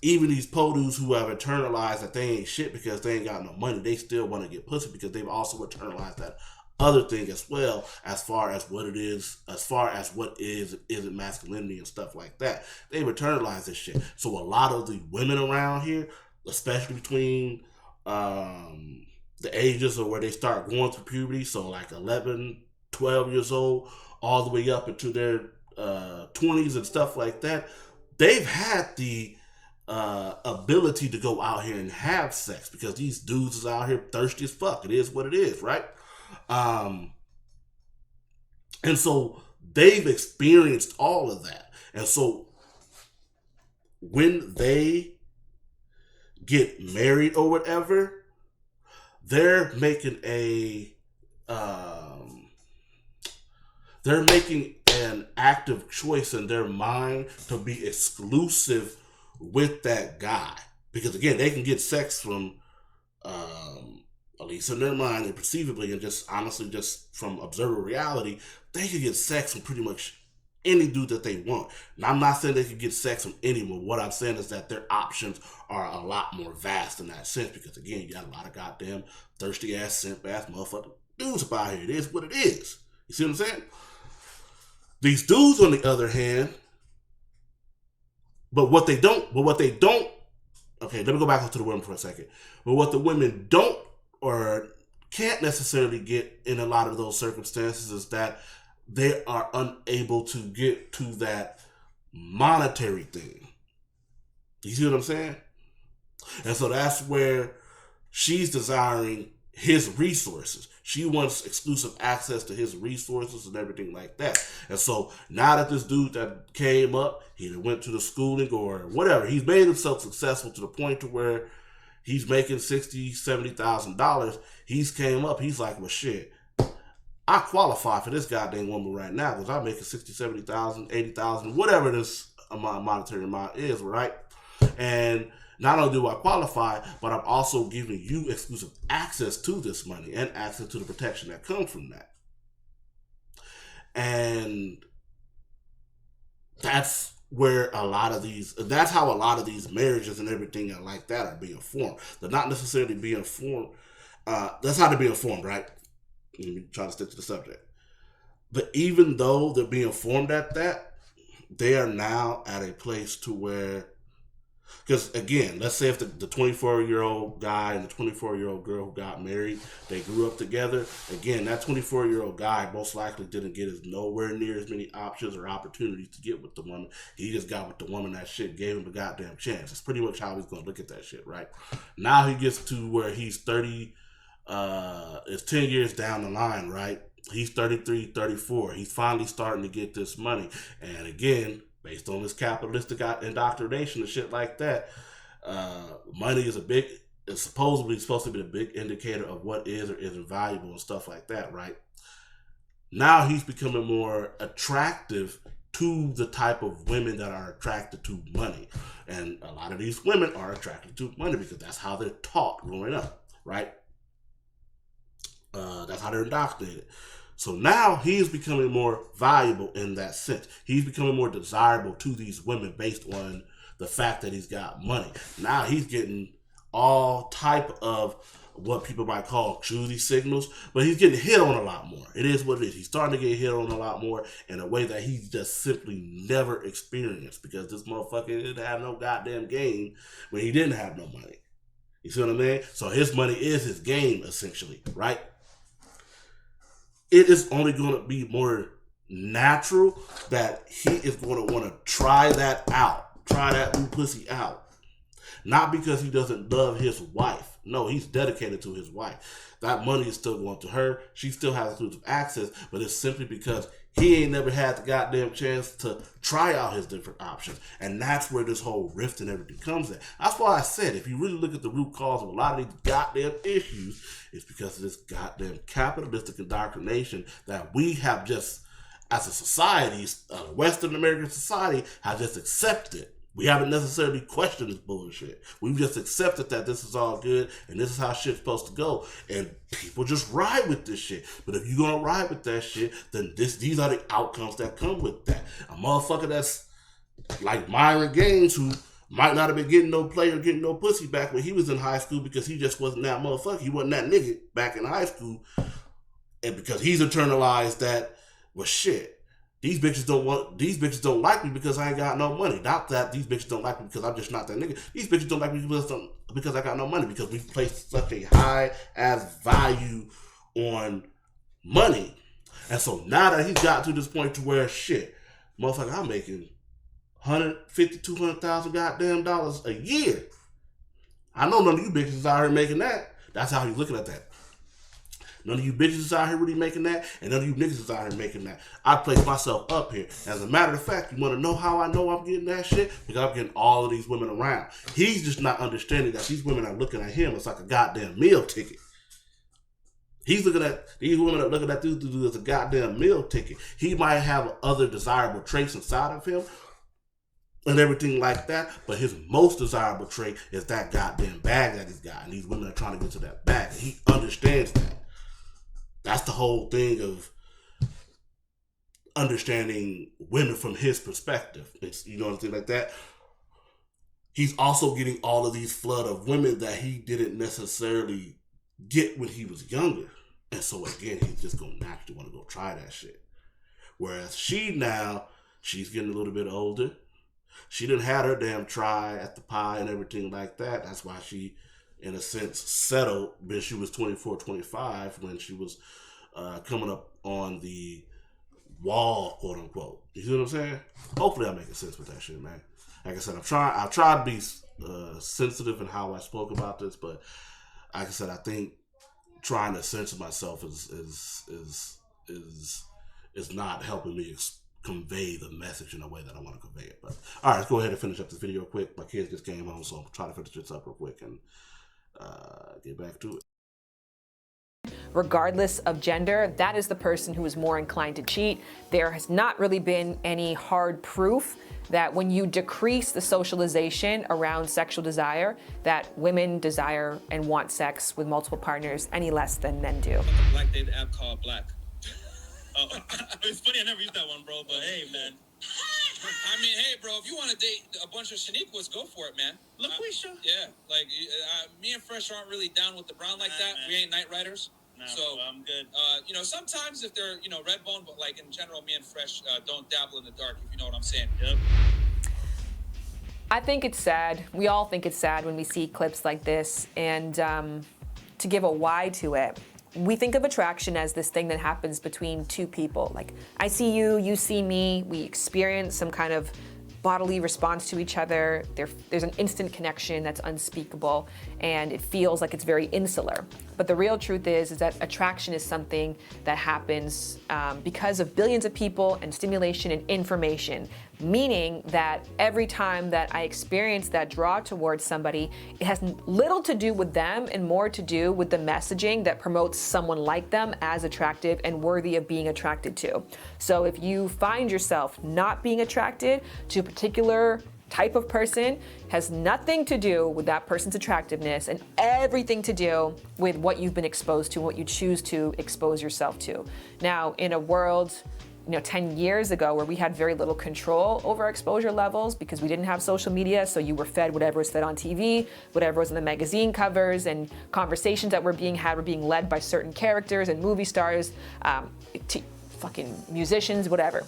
even these produce who have internalized that they ain't shit because they ain't got no money, they still want to get pussy because they've also internalized that other thing as well, as far as what it is, as far as what isn't masculinity and stuff like that. They've internalized this shit. So a lot of the women around here, especially between the ages of where they start going through puberty, so like 11, 12 years old, all the way up into their 20s and stuff like that, they've had the ability to go out here and have sex because these dudes is out here thirsty as fuck. It is what it is, right? And so they've experienced all of that. And so when they get married or whatever, they're making an active choice in their mind to be exclusive with that guy. Because again, they can get sex from at least in their mind and perceivably and just honestly just from observer reality, they can get sex from pretty much any dude that they want. Now, I'm not saying they can get sex from anyone. What I'm saying is that their options are a lot more vast in that sense because, again, you got a lot of goddamn thirsty-ass, simp-ass motherfucking dudes about here. It is what it is. You see what I'm saying? These dudes, on the other hand, what they don't, okay, let me go back to the women for a second. But what the women don't or can't necessarily get in a lot of those circumstances is that they are unable to get to that monetary thing. You see what I'm saying? And so that's where she's desiring his resources. She wants exclusive access to his resources and everything like that. And so now that this dude that came up, he went to the schooling or whatever, he's made himself successful to the point to where he's making $60,000, $70,000. He's came up. He's like, well, shit, I qualify for this goddamn woman right now because I'm making $60,000, $70,000, $80,000, whatever this monetary amount is, right? And not only do I qualify, but I'm also giving you exclusive access to this money and access to the protection that comes from that. And that's where that's how a lot of these marriages and everything like that are being formed. They're not necessarily being formed. That's how they're being formed, right? Let me try to stick to the subject. But even though they're being formed at that, they are now at a place to where, because again, let's say if the 24-year-old guy and the 24-year-old girl who got married, they grew up together. Again, that 24-year-old guy most likely didn't get nowhere near as many options or opportunities to get with the woman. He just got with the woman that shit gave him a goddamn chance. That's pretty much how he's going to look at that shit, right? Now he gets to where he's 30, it's 10 years down the line, right? He's 33, 34. He's finally starting to get this money. And again, based on this capitalistic indoctrination and shit like that, money is it's supposedly supposed to be a big indicator of what is or isn't valuable and stuff like that, right? Now he's becoming more attractive to the type of women that are attracted to money. And a lot of these women are attracted to money because that's how they're taught growing up, right? That's how they're indoctrinated. So now he's becoming more valuable in that sense. He's becoming more desirable to these women based on the fact that he's got money. Now he's getting all type of what people might call choosy signals, but he's getting hit on a lot more. It is what it is. He's starting to get hit on a lot more in a way that he's just simply never experienced because this motherfucker didn't have no goddamn game when he didn't have no money. You see what I mean? So his money is his game, essentially, right? It is only going to be more natural that he is going to want to try that new pussy out. Not because he doesn't love his wife. No, he's dedicated to his wife. That money is still going to her. She still has exclusive access, but it's simply because he ain't never had the goddamn chance to try out his different options. And that's where this whole rift and everything comes in. That's why I said, if you really look at the root cause of a lot of these goddamn issues, it's because of this goddamn capitalistic indoctrination that we have just, as a society, a Western American society, have just accepted. We haven't necessarily questioned this bullshit. We've just accepted that this is all good and this is how shit's supposed to go. And people just ride with this shit. But if you're going to ride with that shit, then these are the outcomes that come with that. A motherfucker that's like Myron Gaines, who Might not have been getting no play or getting no pussy back when he was in high school because he just wasn't that motherfucker. He wasn't that nigga back in high school. And because he's internalized that, well, shit, these bitches don't like me because I ain't got no money. Not that these bitches don't like me because I'm just not that nigga. These bitches don't like me because I got no money, because we place such a high ass value on money. And so now that he's got to this point to where, shit, motherfucker, I'm making $150,000, $200,000 goddamn dollars a year. I know none of you bitches is out here making that. That's how he's looking at that. None of you bitches is out here really making that, and none of you niggas is out here making that. I place myself up here. As a matter of fact, you want to know how I know I'm getting that shit? Because I'm getting all of these women around. He's just not understanding that these women are looking at him. It's like a goddamn meal ticket. He's looking at these women are looking at this dude as a goddamn meal ticket. He might have other desirable traits inside of him and everything like that, but his most desirable trait is that goddamn bag that he's got. And these women are trying to get to that bag. He understands that. That's the whole thing of understanding women from his perspective. It's, you know, anything like that. He's also getting all of these flood of women that he didn't necessarily get when he was younger. And so again, he's just gonna naturally want to go try that shit. Whereas she's getting a little bit older. She didn't have her damn try at the pie and everything like that. That's why she, in a sense, settled when she was 24, 25, when she was coming up on the wall, quote unquote. You see what I'm saying? Hopefully I'm making sense with that shit, man. Like I said, I've tried to be sensitive in how I spoke about this, but like I said, I think trying to censor myself is not helping me convey the message in a way that I want to convey it. But all right, let's go ahead and finish up this video quick. My kids just came home, so I'm trying to finish this up real quick and get back to it. Regardless of gender, that is the person who is more inclined to cheat. There has not really been any hard proof that when you decrease the socialization around sexual desire, that women desire and want sex with multiple partners any less than men do. Black date app called Black. It's funny, I never used that one, bro, but hey, man. I mean, hey, bro, if you want to date a bunch of Shaniquas, go for it, man. LaQuisha? Yeah, like, me and Fresh aren't really down with the brown like that. Man. We ain't night riders. Nah, So, bro, I'm good. You know, sometimes if they're, you know, red bone, but like in general, me and Fresh don't dabble in the dark, if you know what I'm saying. Yep. I think it's sad. We all think it's sad when we see clips like this. And to give a why to it, we think of attraction as this thing that happens between two people. Like, I see you, you see me, we experience some kind of bodily response to each other. There's an instant connection that's unspeakable, and it feels like it's very insular. But the real truth is that attraction is something that happens because of billions of people and stimulation and information, meaning that every time that I experience that draw towards somebody, it has little to do with them and more to do with the messaging that promotes someone like them as attractive and worthy of being attracted to. So if you find yourself not being attracted to a particular type of person, has nothing to do with that person's attractiveness and everything to do with what you've been exposed to and what you choose to expose yourself to. Now, in a world 10 years ago where we had very little control over our exposure levels because we didn't have social media, so you were fed whatever was fed on TV, whatever was in the magazine covers, and conversations that were being had were being led by certain characters and movie stars, fucking musicians, whatever.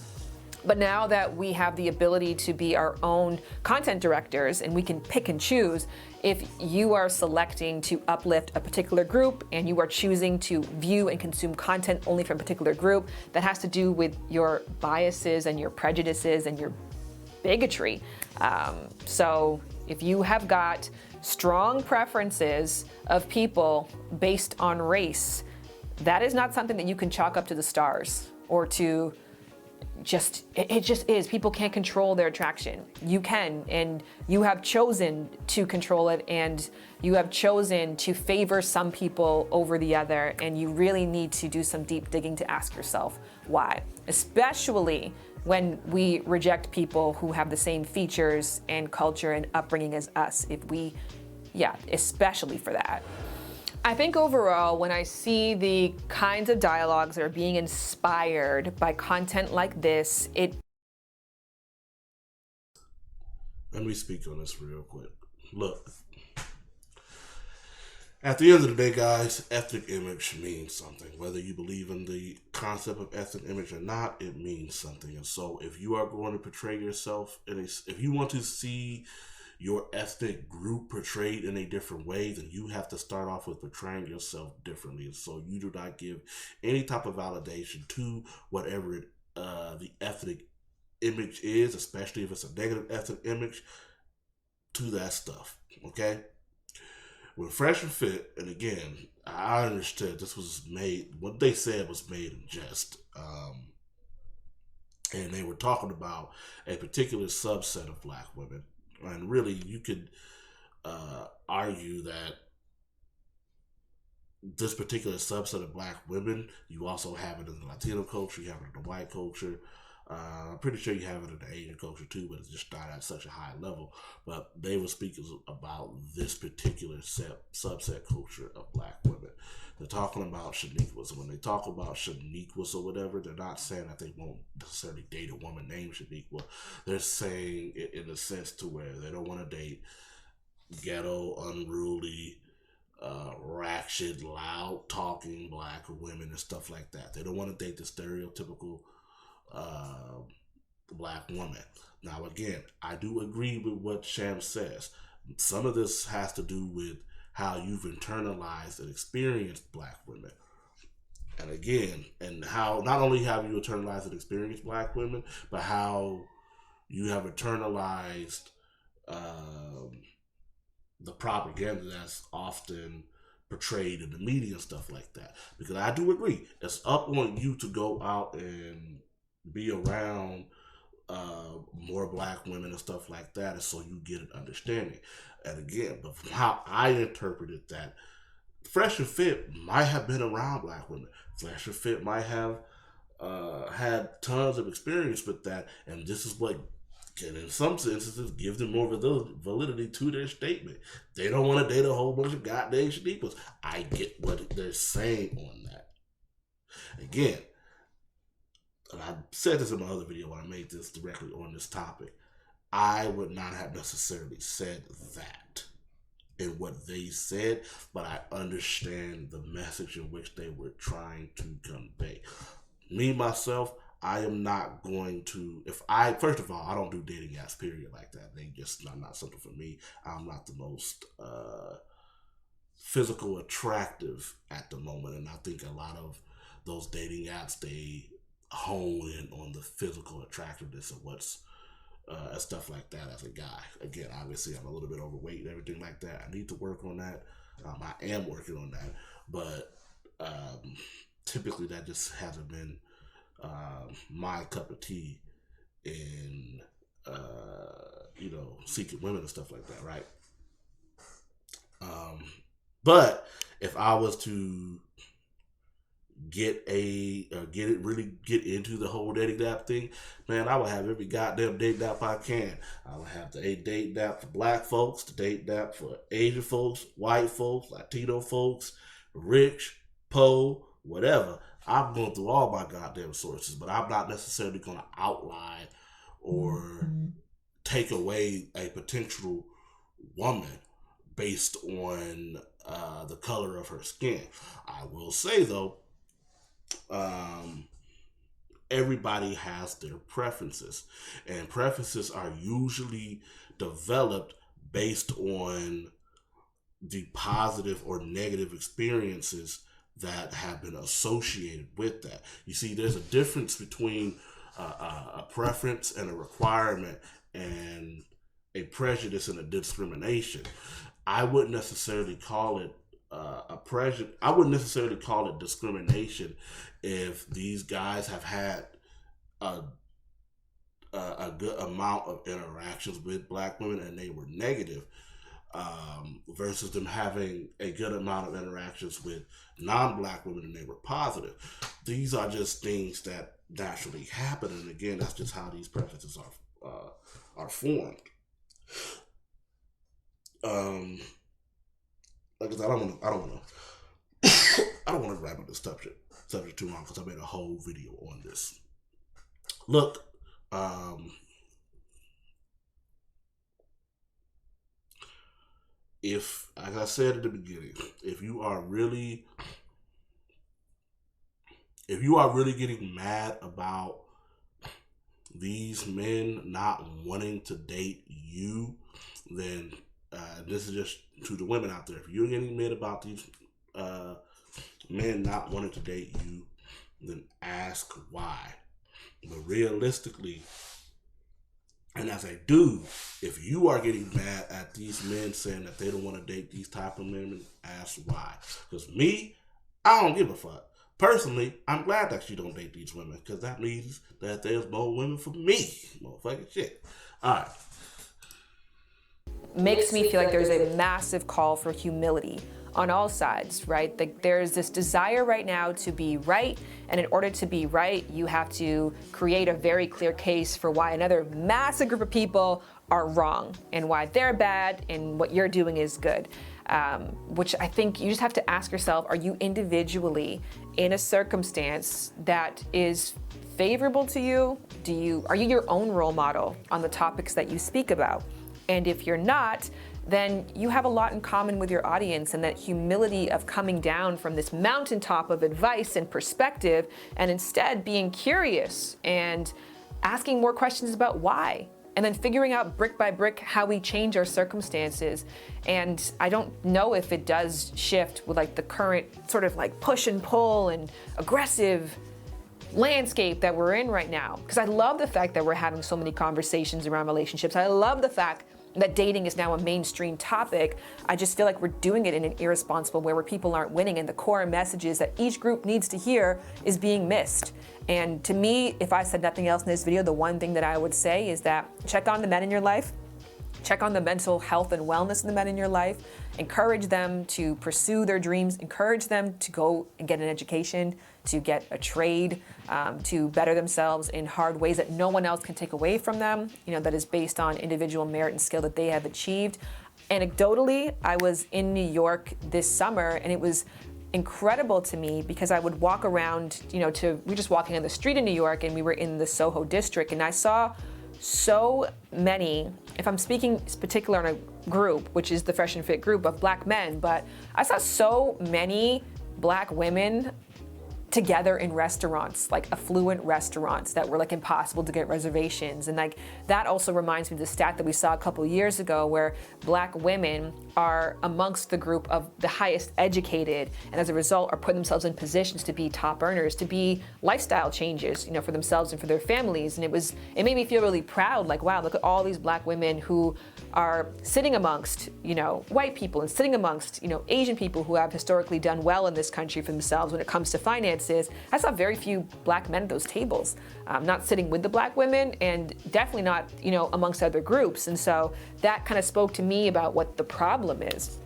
But now that we have the ability to be our own content directors and we can pick and choose, if you are selecting to uplift a particular group and you are choosing to view and consume content only from a particular group, that has to do with your biases and your prejudices and your bigotry. So if you have got strong preferences of people based on race, that is not something that you can chalk up to the stars or to it just is. People can't control their attraction. You can, and you have chosen to control it, and you have chosen to favor some people over the other, and you really need to do some deep digging to ask yourself why, especially when we reject people who have the same features and culture and upbringing as us. Especially for that. I think overall, when I see the kinds of dialogues that are being inspired by content like this, let me speak on this real quick. Look, at the end of the day, guys, ethnic image means something. Whether you believe in the concept of ethnic image or not, it means something. And so if you are going to portray yourself, if you want to see your ethnic group portrayed in a different way, then you have to start off with portraying yourself differently. And so you do not give any type of validation to whatever the ethnic image is, especially if it's a negative ethnic image, to that stuff. Okay? When Fresh and Fit, and again, I understood this was made, what they said was made in jest. And they were talking about a particular subset of black women. And really, you could argue that this particular subset of black women, you also have it in the Latino culture, you have it in the white culture. I'm pretty sure you have it in the Asian culture too, but it's just not at such a high level. But they were speaking about this particular subset culture of black women. They're talking about Shaniquas. And when they talk about Shaniquas or whatever, they're not saying that they won't necessarily date a woman named Shaniqua. They're saying it in a sense to where they don't want to date ghetto, unruly, ratchet, loud talking black women and stuff like that. They don't want to date the stereotypical black woman. Now again, I do agree with what Sham says. Some of this has to do with how you've internalized and experienced black women. And again, and how not only have you internalized and experienced black women, but how you have internalized the propaganda that's often portrayed in the media and stuff like that. Because I do agree, it's up on you to go out and be around more black women and stuff like that, and so you get an understanding. And again, but from how I interpreted that, Fresh and Fit might have been around black women. Fresh and Fit might have had tons of experience with that, and this is what can, in some instances, give them more validity to their statement. They don't want to date a whole bunch of goddamn Shaniquas. I get what they're saying on that. Again, and I said this in my other video when I made this directly on this topic, I would not have necessarily said that in what they said, but I understand the message in which they were trying to convey. Me, myself, I am not going to, first of all, I don't do dating apps, period, like that. They just not something for me. I'm not the most physical attractive at the moment, and I think a lot of those dating apps, they hone in on the physical attractiveness of what's and stuff like that as a guy. Again, obviously I'm a little bit overweight and everything like that. I need to work on that. I am working on that, but typically that just hasn't been my cup of tea in seeking women and stuff like that, right? But if I was to get into the whole dating app thing, man, I would have every goddamn dating app I can. I would have the dating app for black folks, the dating app for Asian folks, white folks, Latino folks, rich, poor, whatever. I'm going through all my goddamn sources, but I'm not necessarily going to outline or take away a potential woman based on the color of her skin. I will say though, everybody has their preferences, and preferences are usually developed based on the positive or negative experiences that have been associated with that. You see, there's a difference between a preference and a requirement and a prejudice and a discrimination. I wouldn't necessarily call it I wouldn't necessarily call it discrimination if these guys have had a good amount of interactions with black women and they were negative, versus them having a good amount of interactions with non-black women and they were positive. These are just things that naturally happen, and again, that's just how these preferences are formed. Like I said, I don't want to grab on this subject too long because I made a whole video on this. Look, if, as I said at the beginning, if you are really getting mad about these men not wanting to date you, then this is just to the women out there. If you're getting mad about these men not wanting to date you, then ask why. But realistically, and as a dude, if you are getting mad at these men saying that they don't want to date these type of women, ask why. Because me, I don't give a fuck. Personally, I'm glad that you don't date these women, because that means that there's more women for me. Motherfucking shit. All right. Makes me feel like there's a massive call for humility on all sides, right? Like there's this desire right now to be right, and in order to be right, you have to create a very clear case for why another massive group of people are wrong and why they're bad and what you're doing is good. Which I think you just have to ask yourself, are you individually in a circumstance that is favorable to you? Are you your own role model on the topics that you speak about? And if you're not, then you have a lot in common with your audience, and that humility of coming down from this mountaintop of advice and perspective and instead being curious and asking more questions about why, and then figuring out brick by brick how we change our circumstances. And I don't know if it does shift with like the current sort of like push and pull and aggressive landscape that we're in right now. Because I love the fact that we're having so many conversations around relationships. I love the fact that dating is now a mainstream topic. I just feel like we're doing it in an irresponsible way where people aren't winning, and the core messages that each group needs to hear is being missed. And to me, if I said nothing else in this video, the one thing that I would say is that check on the men in your life, check on the mental health and wellness of the men in your life, encourage them to pursue their dreams, encourage them to go and get an education, to get a trade, to better themselves in hard ways that no one else can take away from them, that is based on individual merit and skill that they have achieved. Anecdotally, I was in New York this summer, and it was incredible to me because I would walk around, we were just walking on the street in New York, and we were in the Soho district, and I saw so many, if I'm speaking particular on a group, which is the Fresh and Fit group of Black men, but I saw so many Black women together in restaurants, like affluent restaurants that were like impossible to get reservations. And like that also reminds me of the stat that we saw a couple years ago where Black women are amongst the group of the highest educated, and as a result are putting themselves in positions to be top earners, to be lifestyle changes, for themselves and for their families. And it made me feel really proud, like, wow, look at all these Black women who are sitting amongst, white people, and sitting amongst, Asian people who have historically done well in this country for themselves when it comes to finances. I saw very few Black men at those tables, not sitting with the Black women, and definitely not, amongst other groups. And so that kind of spoke to me about what the problem is.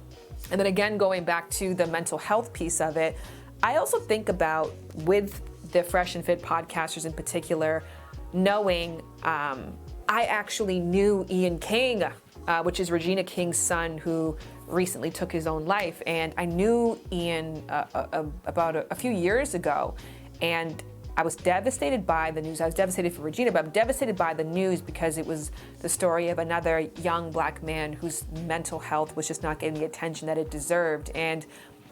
And then again, going back to the mental health piece of it, I also think about, with the Fresh and Fit podcasters in particular, knowing I actually knew Ian King, which is Regina King's son, who recently took his own life. And I knew Ian about a few years ago, and I was devastated by the news. I was devastated for Regina, but I'm devastated by the news because it was the story of another young Black man whose mental health was just not getting the attention that it deserved. And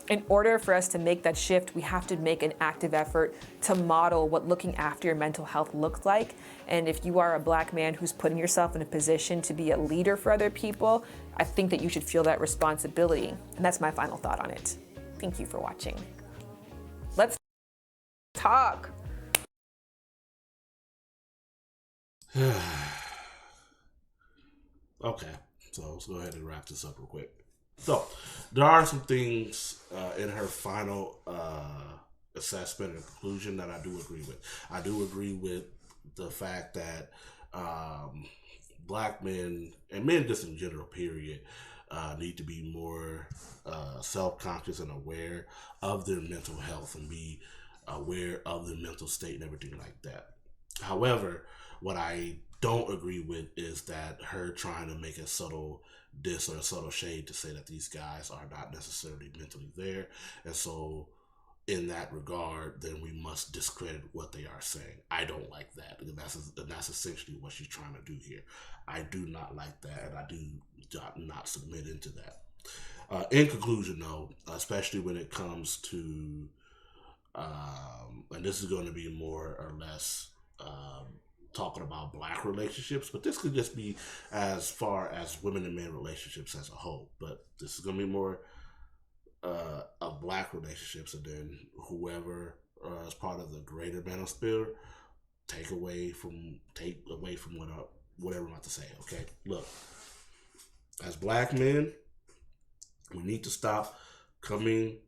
in order for us to make that shift, we have to make an active effort to model what looking after your mental health looks like. And if you are a Black man who's putting yourself in a position to be a leader for other people, I think that you should feel that responsibility. And that's my final thought on it. Thank you for watching. Let's talk. Okay, so let's go ahead and wrap this up real quick. So, there are some things in her final assessment and conclusion that I do agree with. I do agree with the fact that Black men, and men just in general, period, need to be more self-conscious and aware of their mental health and be aware of their mental state and everything like that. However, what I don't agree with is that her trying to make a subtle diss or a subtle shade to say that these guys are not necessarily mentally there. And so in that regard, then we must discredit what they are saying. I don't like that. And that's essentially what she's trying to do here. I do not like that, and I do not submit into that. In conclusion, though, especially when it comes to, and this is going to be more or less talking about black relationships, but this could just be as far as women and men relationships as a whole. But this is going to be more of black relationships, and then whoever is part of the greater manosphere, take away from whatever I'm about to say. Okay, look, as black men, we need to stop coming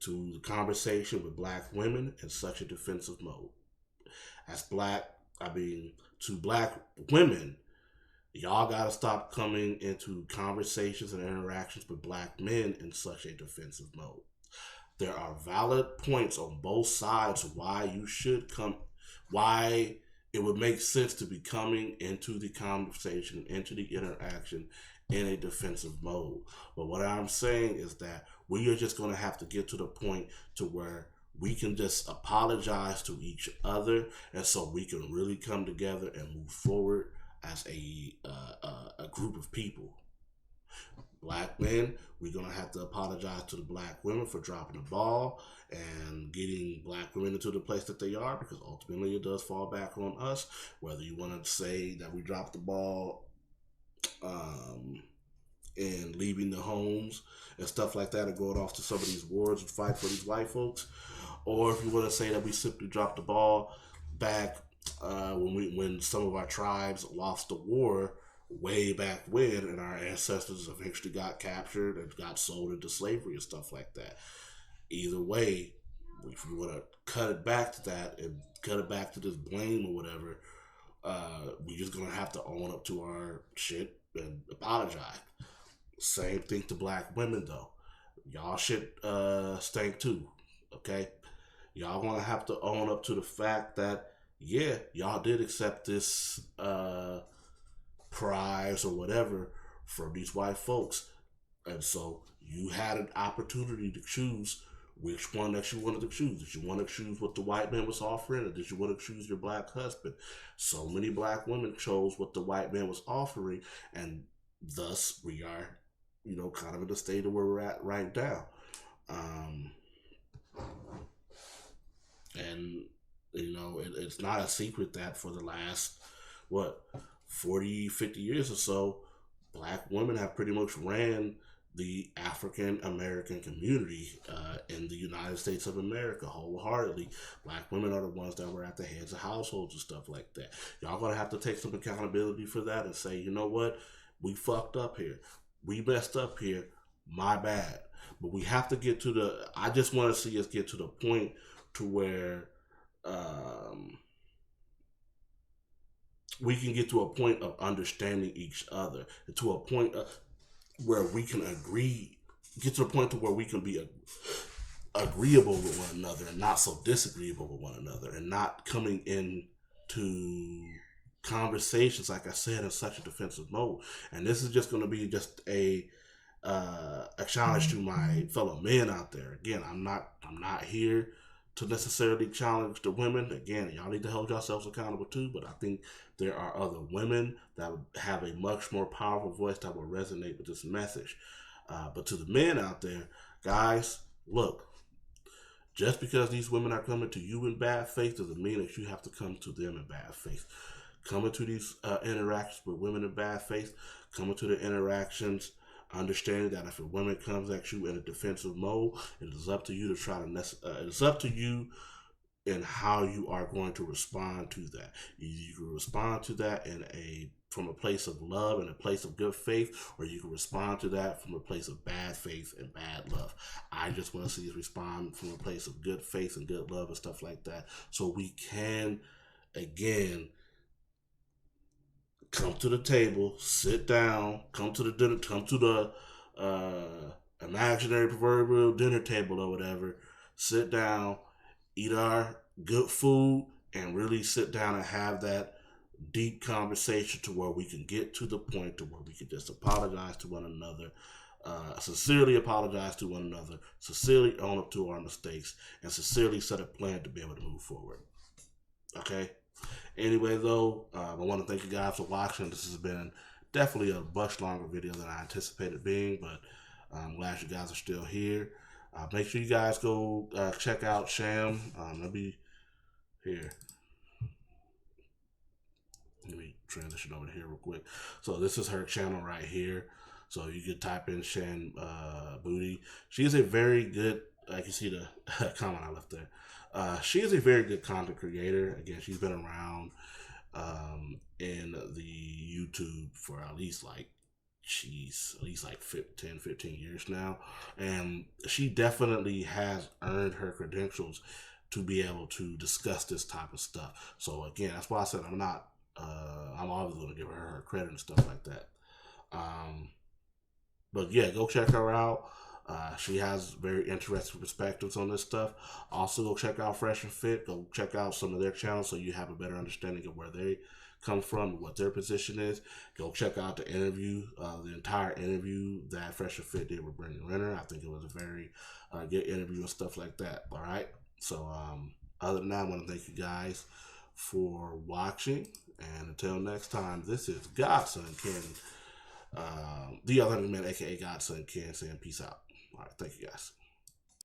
to the conversation with black women in such a defensive mode. To black women, y'all gotta stop coming into conversations and interactions with black men in such a defensive mode. There are valid points on both sides why it would make sense to be coming into the conversation, into the interaction in a defensive mode. But what I'm saying is that we are just going to have to get to the point to where we can just apologize to each other, and so we can really come together and move forward as a group of people. Black men, we're going to have to apologize to the black women for dropping the ball and getting black women into the place that they are, because ultimately it does fall back on us. Whether you want to say that we dropped the ball and leaving the homes and stuff like that, and going off to some of these wars and fight for these white folks, or if you want to say that we simply dropped the ball back when some of our tribes lost the war way back when, and our ancestors eventually got captured and got sold into slavery and stuff like that. Either way, if you want to cut it back to that and cut it back to this blame or whatever, we're just gonna have to own up to our shit and apologize. Same thing to black women, though. Y'all shit stink too. Okay, y'all gonna have to own up to the fact that, yeah, y'all did accept this prize or whatever from these white folks, and so you had an opportunity to choose which one that you wanted to choose. Did you want to choose what the white man was offering, or did you want to choose your black husband? So many black women chose what the white man was offering, and thus we are, kind of in the state of where we're at right now. And it's not a secret that for the last 40, 50 years or so, black women have pretty much ran the African American community in the United States of America wholeheartedly. Black women are the ones that were at the heads of households and stuff like that. Y'all gonna have to take some accountability for that and say, you know what, we fucked up here, we messed up here, my bad. But we have to I just want to see us get to the point to where we can get to a point of understanding each other, and to a point where we can get to a point to where we can be agreeable with one another and not so disagreeable with one another, and not coming into conversations, like I said, in such a defensive mode. And this is just going to be just a challenge to my fellow men out there. Again, I'm not here to necessarily challenge the women. Again, y'all need to hold yourselves accountable too, but I think there are other women that have a much more powerful voice that will resonate with this message. But to the men out there, guys, look, just because these women are coming to you in bad faith doesn't mean that you have to come to them in bad faith. Coming to these interactions with women in bad faith, coming to the interactions understanding that if a woman comes at you in a defensive mode, it is up to you to it's up to you and how you are going to respond to that. You can respond to that from a place of love and a place of good faith, or you can respond to that from a place of bad faith and bad love. I just want to see us respond from a place of good faith and good love and stuff like that, so we can, again, come to the table, sit down, come to the dinner, come to the imaginary proverbial dinner table or whatever, sit down, eat our good food, and really sit down and have that deep conversation to where we can get to the point to where we can just apologize to one another, sincerely apologize to one another, sincerely own up to our mistakes, and sincerely set a plan to be able to move forward. Okay? Anyway, though, I want to thank you guys for watching. This has been definitely a much longer video than I anticipated being, but I'm glad you guys are still here. Make sure you guys go check out Shan. Let me here. Let me transition over here real quick. So this is her channel right here. So you could type in Shan Booty. She is a very good, like you see the comment I left there. She is a very good content creator. Again, she's been around in the YouTube for at least like 10, 15 years now. And she definitely has earned her credentials to be able to discuss this type of stuff. So again, that's why I said I'm always going to give her credit and stuff like that. But yeah, go check her out. She has very interesting perspectives on this stuff. Also, go check out Fresh and Fit. Go check out some of their channels so you have a better understanding of where they come from and what their position is. Go check out the interview, the entire interview that Fresh and Fit did with Brendan Renner. I think it was a very good interview and stuff like that. All right. So, other than that, I want to thank you guys for watching. And until next time, this is Godson Ken, the other man, aka Godson Ken, saying peace out. All right, thank you guys.